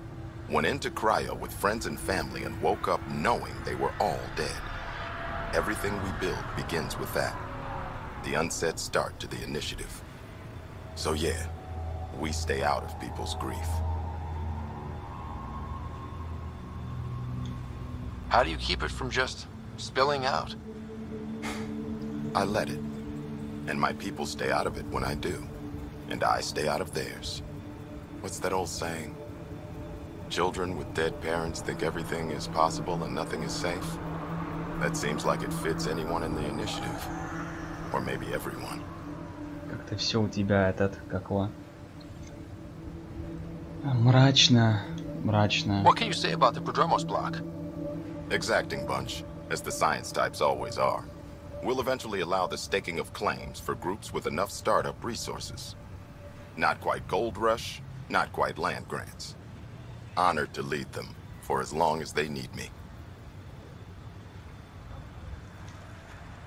L: went into cryo with friends and family and woke up knowing they were all dead. Everything we build begins with that. The unsaid start to the initiative. So yeah, we stay out of people's grief.
B: How do you keep it from just spilling out?
L: I let it. And my people stay out of it when I do. And I stay out of theirs. What's that old saying? Children with dead parents think everything is possible and nothing is safe. That seems like it fits anyone in the initiative. Or maybe everyone.
A: Как-то все у тебя какого? Мрачно, мрачно.
B: What can you say about the Prodromos block?
L: Exacting bunch, as the science types always are. We'll eventually allow the staking of claims for groups with enough startup resources. Not quite gold rush, not quite land grants. Honored to lead them for as long as they need me.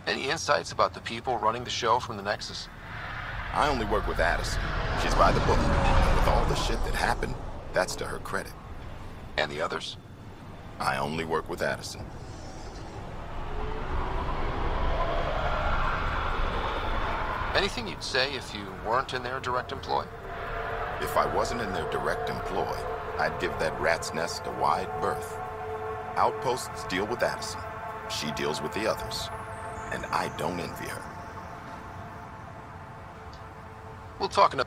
B: Any insights about the people running the show from the Nexus?
L: I only work with Addison. She's by the book. And with all the shit that happened, that's to her credit.
B: And the others?
L: I only work with Addison.
B: Anything you'd say if you weren't in their direct employ?
L: If I wasn't in their direct employ, I'd give that rat's nest a wide berth. Outposts deal with Addison. She deals with the others. And I don't envy her.
B: We'll talk in a...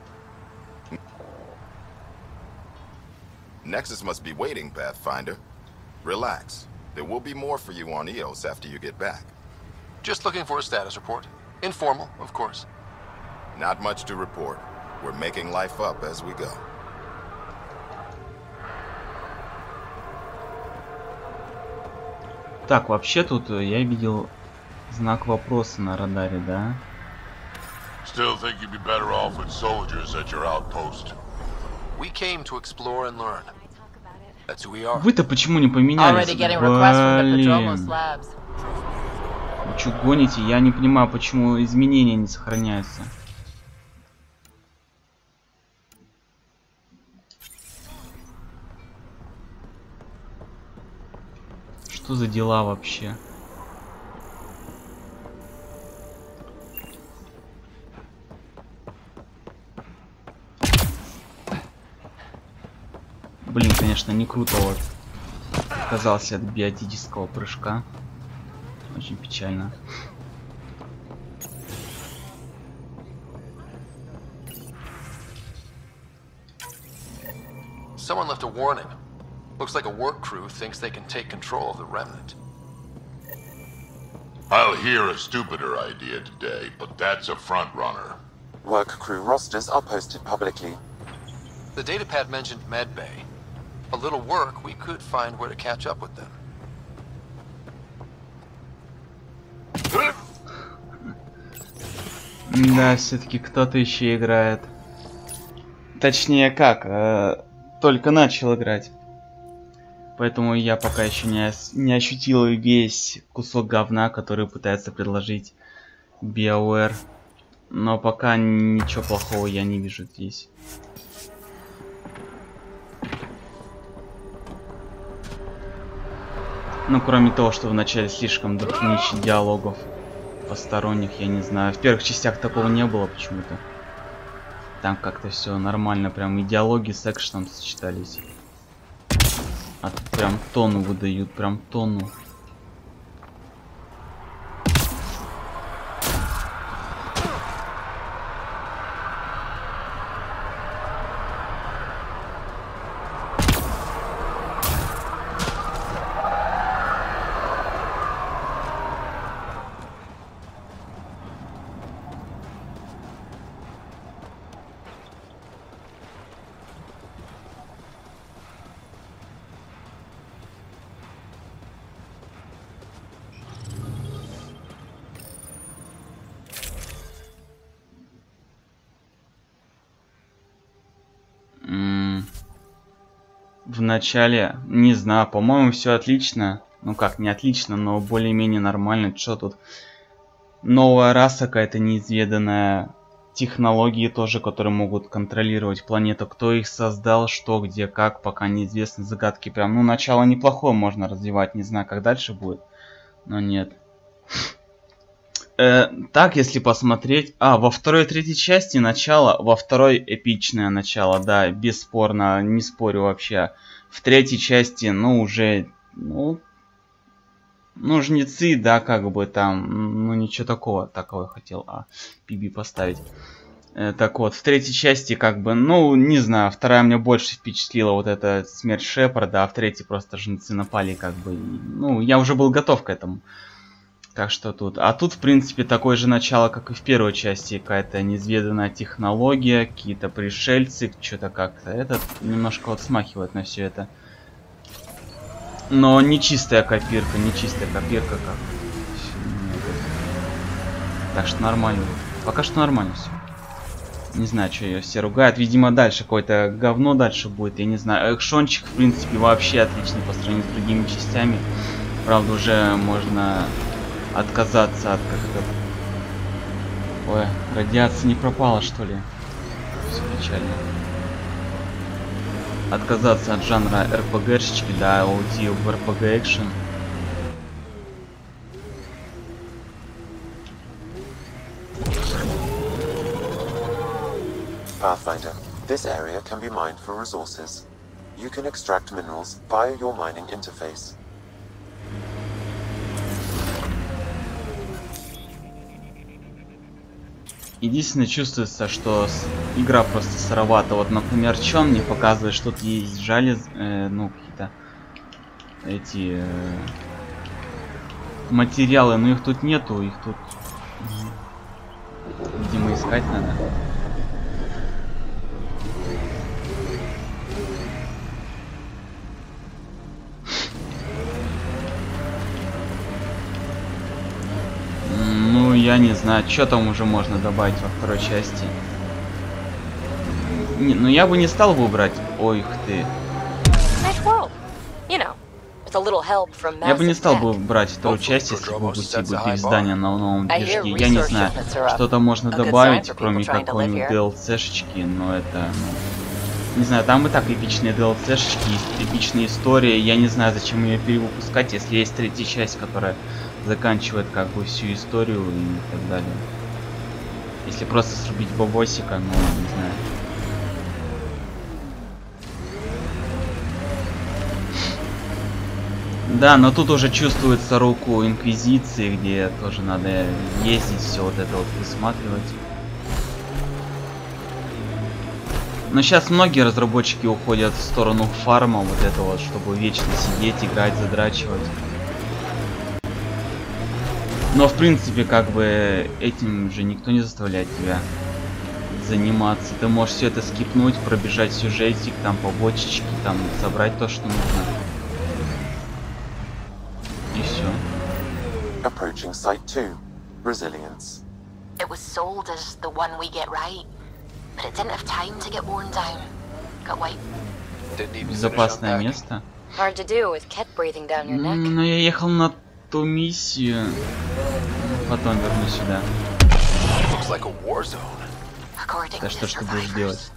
L: Nexus must be waiting, Pathfinder. Relax. There will be more for you on EOS after you get back.
B: Just looking for a status report. Informal, of course.
L: Not much to report. We're making life up as we go.
A: Так, вообще тут я видел знак вопроса на радаре, да?
E: Still think you'd be better off with soldiers at your outpost.
B: We came to explore and learn. That's who we are.
A: Вы-то почему не поменялись? Блин. Вы что гоните? Я не понимаю, почему изменения не сохраняются. Что за дела вообще? Блин, конечно, не круто вот. Отказался от биотического прыжка. Очень печально.
B: Someone left a warning. Looks like a work crew thinks they can take control of the remnant.
E: I'll hear a stupider idea today, but that's a front runner.
I: Work crew rosters are posted publicly.
B: The datapad mentioned medbay. A little work, we could find where to catch up with them.
A: Да, все-таки кто-то еще играет. Точнее, как? Только начал играть. Поэтому я пока еще не ощутил весь кусок говна, который пытается предложить BioWare. Но пока ничего плохого я не вижу здесь. Ну, кроме того, что вначале слишком дохренища диалогов посторонних, я не знаю. В первых частях такого не было почему-то. Там как-то все нормально, прям и диалоги с экшеном сочетались. А тут прям тонну выдают, прям тонну. В начале, не знаю, по-моему, все отлично. Ну как, не отлично, но более-менее нормально. Что тут? Новая раса какая-то неизведанная. Технологии тоже, которые могут контролировать планету. Кто их создал, что, где, как, пока неизвестны. Загадки прям. Ну, начало неплохое можно развивать. Не знаю, как дальше будет. Но нет. Так, если посмотреть... во второй и третьей части начало. Во второй эпичное начало, да, бесспорно, не спорю вообще. В третьей части, ну, уже... Ну, жнецы, да, как бы там... Ну, ничего такого хотел PB поставить. Так вот, в третьей части, как бы, ну, не знаю, вторая мне больше впечатлила вот эта смерть Шепарда, а в третьей просто жнецы напали, как бы... Ну, я уже был готов к этому. Так что тут... А тут, в принципе, такое же начало, как и в первой части. Какая-то неизведанная технология, какие-то пришельцы, что-то как-то... Этот немножко вот смахивает на все это. Но не чистая копирка, как... Так что нормально. Пока что нормально все. Не знаю, что ее все ругают. Видимо, дальше какое-то говно дальше будет. Я не знаю. Экшончик, в принципе, вообще отличный по сравнению с другими частями. Правда, уже можно... отказаться от как-то... Ой, радиация не пропала, что ли? Все печально. Отказаться от жанра РПГшечки, да, уйти в РПГ экшен.
I: Pathfinder, this area can be mined for resources. You can extract minerals via your mining interface.
A: Единственное, чувствуется, что игра просто сыровата. Вот, например, что мне показывает, что тут есть жали, ну, какие-то эти материалы, но их тут нету, их тут, видимо, искать надо. Ну, я не знаю, что там уже можно добавить во второй части. Не, ну я бы не стал бы брать. Ой, ух ты. Я бы не стал бы брать вторую часть, если бы выпустили бы переиздание на новом движке. Я не знаю, что-то можно добавить, кроме какой-нибудь DLC-шечки, но это... Ну, не знаю, там и так эпичные DLC-шечки, эпичная история. Я не знаю, зачем ее перевыпускать, если есть третья часть, которая заканчивает как бы всю историю и так далее. Если просто срубить бабосика, ну, не знаю. Да, но тут уже чувствуется руку Инквизиции, где тоже надо ездить, все вот это вот высматривать. Но сейчас многие разработчики уходят в сторону фарма, вот это вот, чтобы вечно сидеть, играть, задрачивать. Но в принципе, как бы, этим же никто не заставляет тебя заниматься. Ты можешь все это скипнуть, пробежать сюжетик, там побочечки, там собрать то, что нужно. И все.
I: Approaching Site 2. Resilience.
J: It was sold as the one we get right, but it didn't have time to get worn down. Got wiped.
A: Безопасное место.
J: Hard to do with cat breathing down your neck.
A: Но я ехал на ту миссию. Потом вернусь сюда. Да что ж ты будешь делать?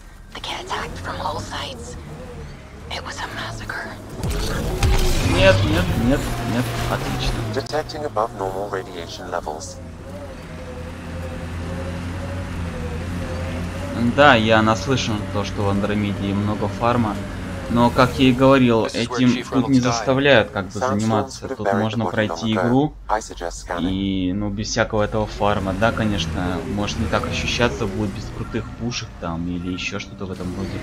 A: Нет, нет, нет, нет, отлично.
I: Detecting above normal radiation levels.
A: Да, я наслышан то, что в Андромеде много фарма, но, как я и говорил, этим тут не заставляют как бы заниматься. Тут можно пройти игру и, ну, без всякого этого фарма. Да, конечно, может не так ощущаться будет без крутых пушек там или еще что-то в этом роде.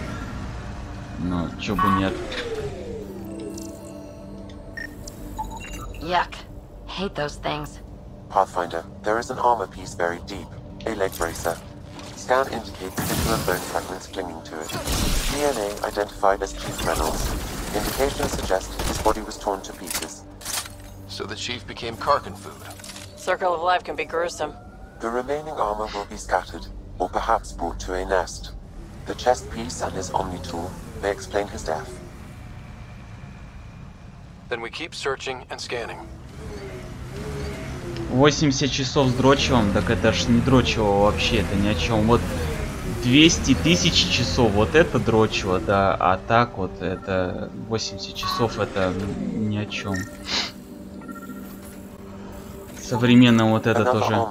A: Но чё бы нет.
J: Yuck. Hate those things.
I: Pathfinder, there is an armor piece buried deep. A leg bracer. Scan indicates tissue and bone fragments clinging to it. DNA identified as Chief Reynolds. Indications suggest his body was torn to pieces.
B: So the chief became Karkin food.
H: Circle of life can be gruesome.
I: The remaining armor will be scattered, or perhaps brought to a nest. The chest piece and his Omni tool may explain his death.
B: Then we keep searching and scanning.
A: 80 часов с дрочевым, так это ж не дрочево вообще, это ни о чем. Вот 200 тысяч часов, вот это дрочево, да, а так вот это 80 часов, это ни о чем. Современно вот это тоже.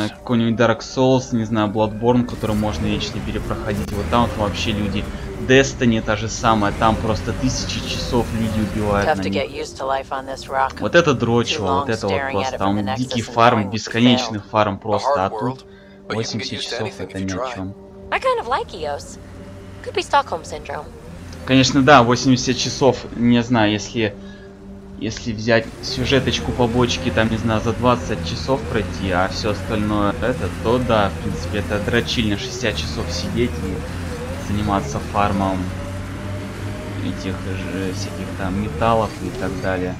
A: Какой-нибудь Dark Souls, не знаю, Bloodborne, который можно вечно перепроходить. Вот там вот вообще люди. Destiny та же самая, там просто 1000 часов люди убивают на них. Вот это дрочево, вот это вот просто. Там дикий фарм, бесконечный фарм просто, а тут 80 часов это ни о чем. Конечно, да, 80 часов, не знаю, если взять сюжеточку побочки, там, не знаю, за 20 часов пройти, а все остальное это, то да, в принципе, это дрочильно 60 часов сидеть и заниматься фармом этих же всяких там металлов и так далее.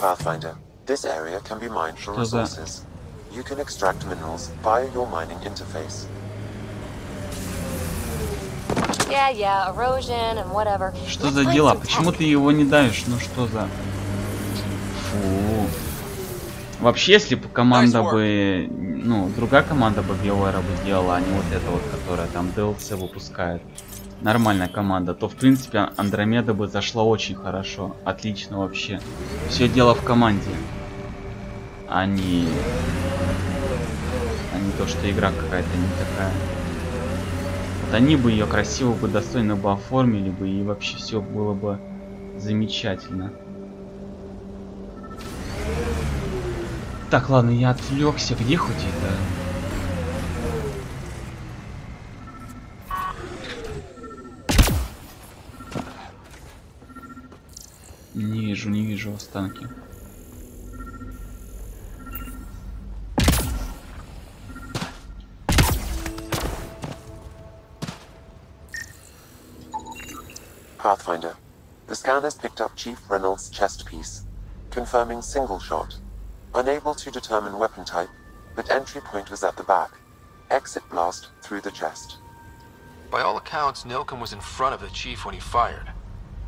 I: Pathfinder, this area can be mined for resources. You can extract minerals via your mining interface.
J: Yeah, erosion and whatever.
A: Что за дела? Почему ты его не давишь? Ну что за... Фу. Вообще, если бы команда бы... Ну, другая команда бы BioWare бы делала, а не вот эта вот, которая там DLC выпускает. Нормальная команда. То, в принципе, Andromeda бы зашла очень хорошо. Отлично вообще. Все дело в команде. А не то, что игра какая-то не такая. Вот они бы ее красиво бы, достойно бы оформили бы, и вообще все было бы замечательно. Так, ладно, я отвлекся. Где хоть это? не вижу останки.
I: Pathfinder. The scanners picked up Chief Reynolds' chest piece, confirming single shot. Unable to determine weapon type, but entry point was at the back. Exit blast through the chest.
B: By all accounts, Nilken was in front of the Chief when he fired.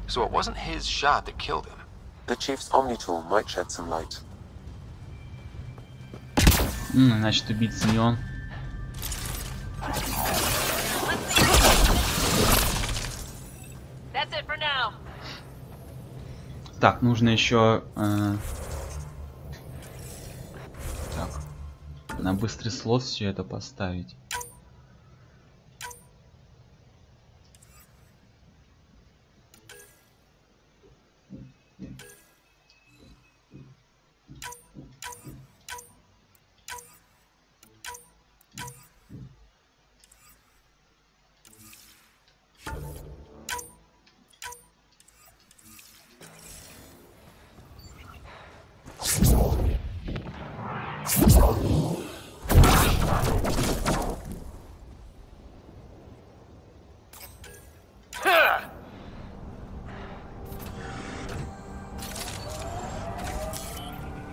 B: So it wasn't his shot that killed him.
I: The Chief's Omni-tool might shed some light.
A: Значит, убийца не он. Так, нужно еще так, на быстрый слот все это поставить.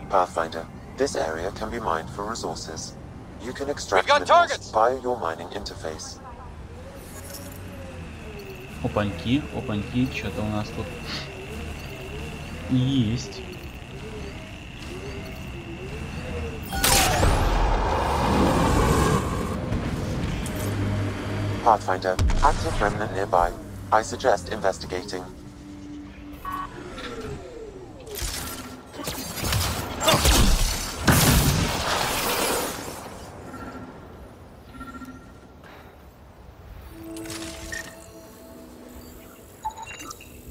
I: Pathfinder, this area can be mined for resources. You can extract minerals via your mining interface.
A: Опаньки, опаньки, что-то у нас тут есть.
I: Pathfinder, active remnant nearby. I suggest investigating.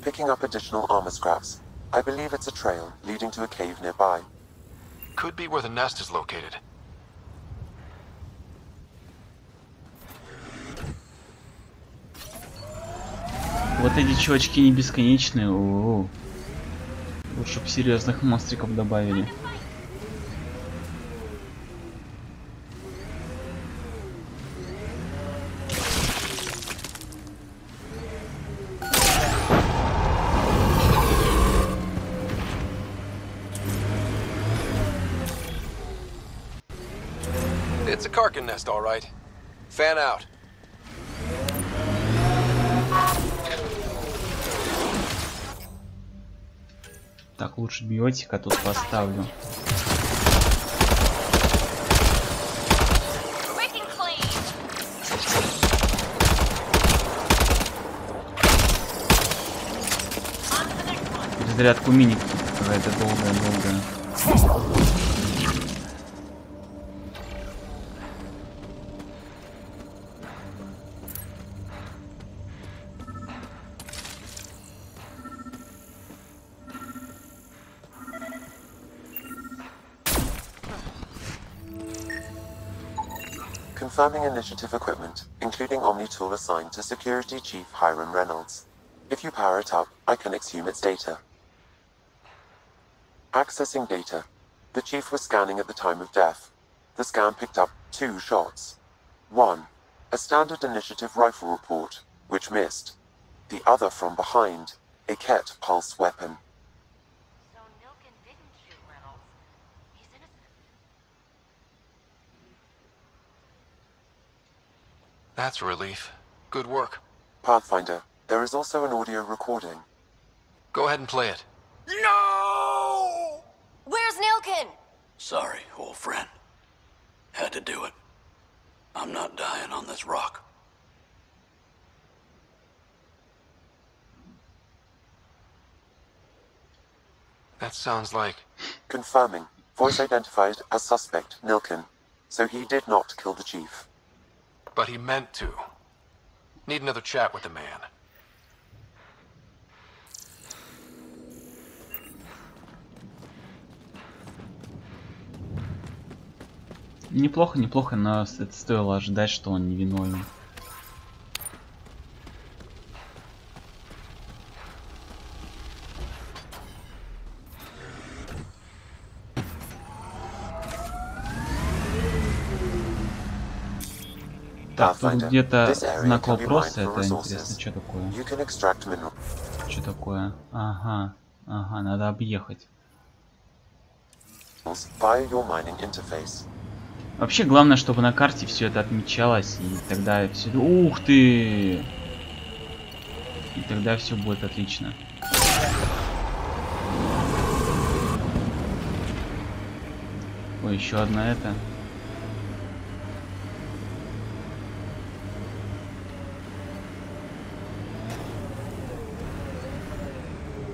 I: Picking up additional armor scraps. I believe it's a trail leading to a cave nearby.
B: Could be where the nest is located.
A: Вот эти чувачки не бесконечные. О-о-о. Лучше бы серьезных монстриков добавили.
B: It's a Karkin nest, all right. Fan out.
A: Так, лучше биотика тут поставлю. Перезарядку мини какая-то долгая.
I: Confirming initiative equipment, including Omni-tool assigned to Security Chief Hiram Reynolds. If you power it up, I can exhume its data. Accessing data. The Chief was scanning at the time of death. The scan picked up 2 shots. 1. A standard initiative rifle report, which missed. The other from behind, a Ket pulse weapon.
J: So Nilken didn't shoot Reynolds. He's innocent.
B: That's a relief. Good work.
I: Pathfinder, there is also an audio recording.
B: Go ahead and play it.
G: No! Where's Nilken?
M: Sorry, old friend. Had to do it. I'm not dying on this rock.
B: That sounds like...
I: Confirming. Voice identified as suspect Nilken. So he did not kill the Chief.
B: But he meant to. Need another chat with the man.
A: Неплохо, неплохо, но это стоило ожидать, что он невиновен. Так, тут где-то знак вопроса. Это интересно, что такое? Что такое? Ага, ага, надо объехать. Вообще, главное, чтобы на карте все это отмечалось, и тогда все... Ух ты! И тогда все будет отлично. Ой, еще одна это.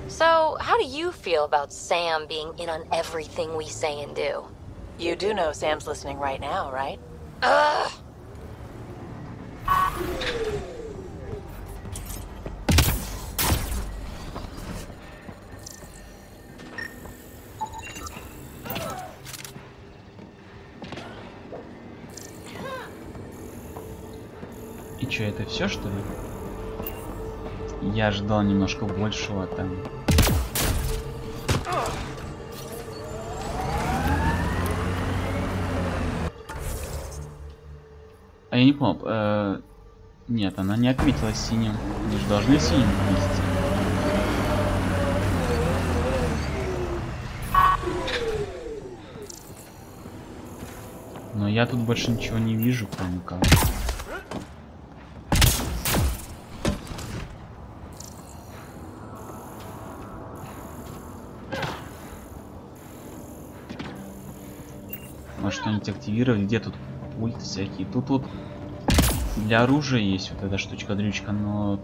J: So, how do you feel about Sam being in on everything we say and do?
H: You do know Sam's listening right now, right?
J: Ugh!
A: И что, это все, что ли? Я ожидал немножко большего там. А я не понял. Нет, она не отметилась синим. Они же должны синим отметить. Но я тут больше ничего не вижу, кроме как. Может, что-нибудь активировать? Где тут пульт всякие? Тут вот для оружия есть вот эта штучка-дрючка, но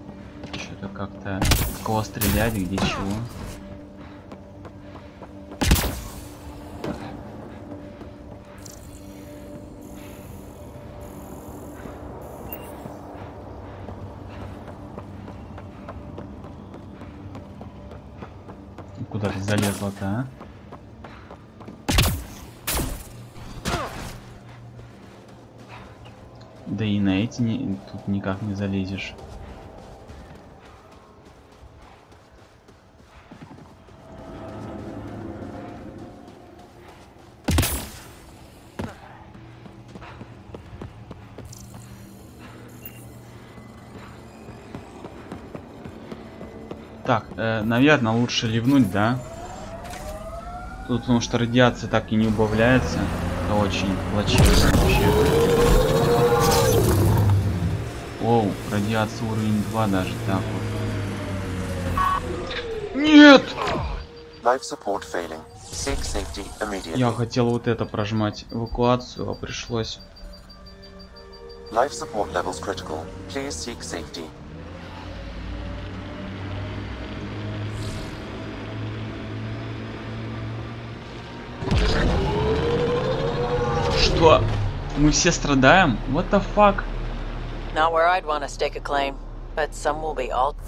A: что-то как-то с кого стрелять, где чего. Куда ты залезла-то, а? Да и на эти тут никак не залезешь. Так, наверное, лучше ливнуть, да? Тут потому что радиация так и не убавляется. Это очень плачевно вообще. Оу, радиация уровень 2 даже так вот. Нет! Я хотел вот это прожимать эвакуацию, а пришлось. Что? Мы все страдаем? What the fuck?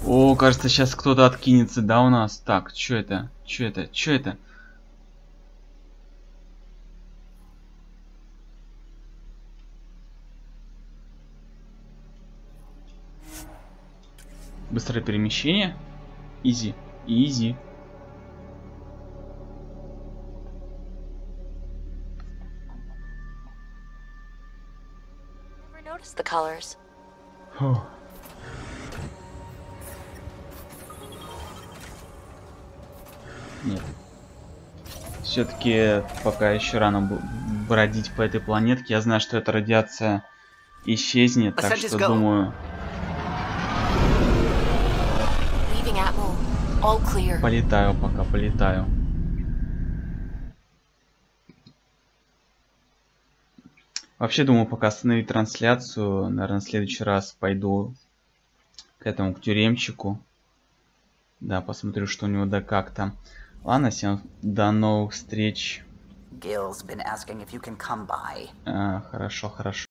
A: О, кажется, сейчас кто-то откинется, да, у нас? Так, что это? Что это? Что это? Быстрое перемещение? Изи. Изи.
J: The colors.
A: Нет. Все-таки пока еще рано бродить по этой планетке. Я знаю, что эта радиация исчезнет, так что думаю... Полетаю пока, полетаю. Вообще, думаю, пока остановить трансляцию, наверное, в следующий раз пойду к этому, к тюремчику. Да, посмотрю, что у него да как там. Ладно, всем до новых встреч.
K: Gil's been asking if you can come by.
A: Хорошо, хорошо.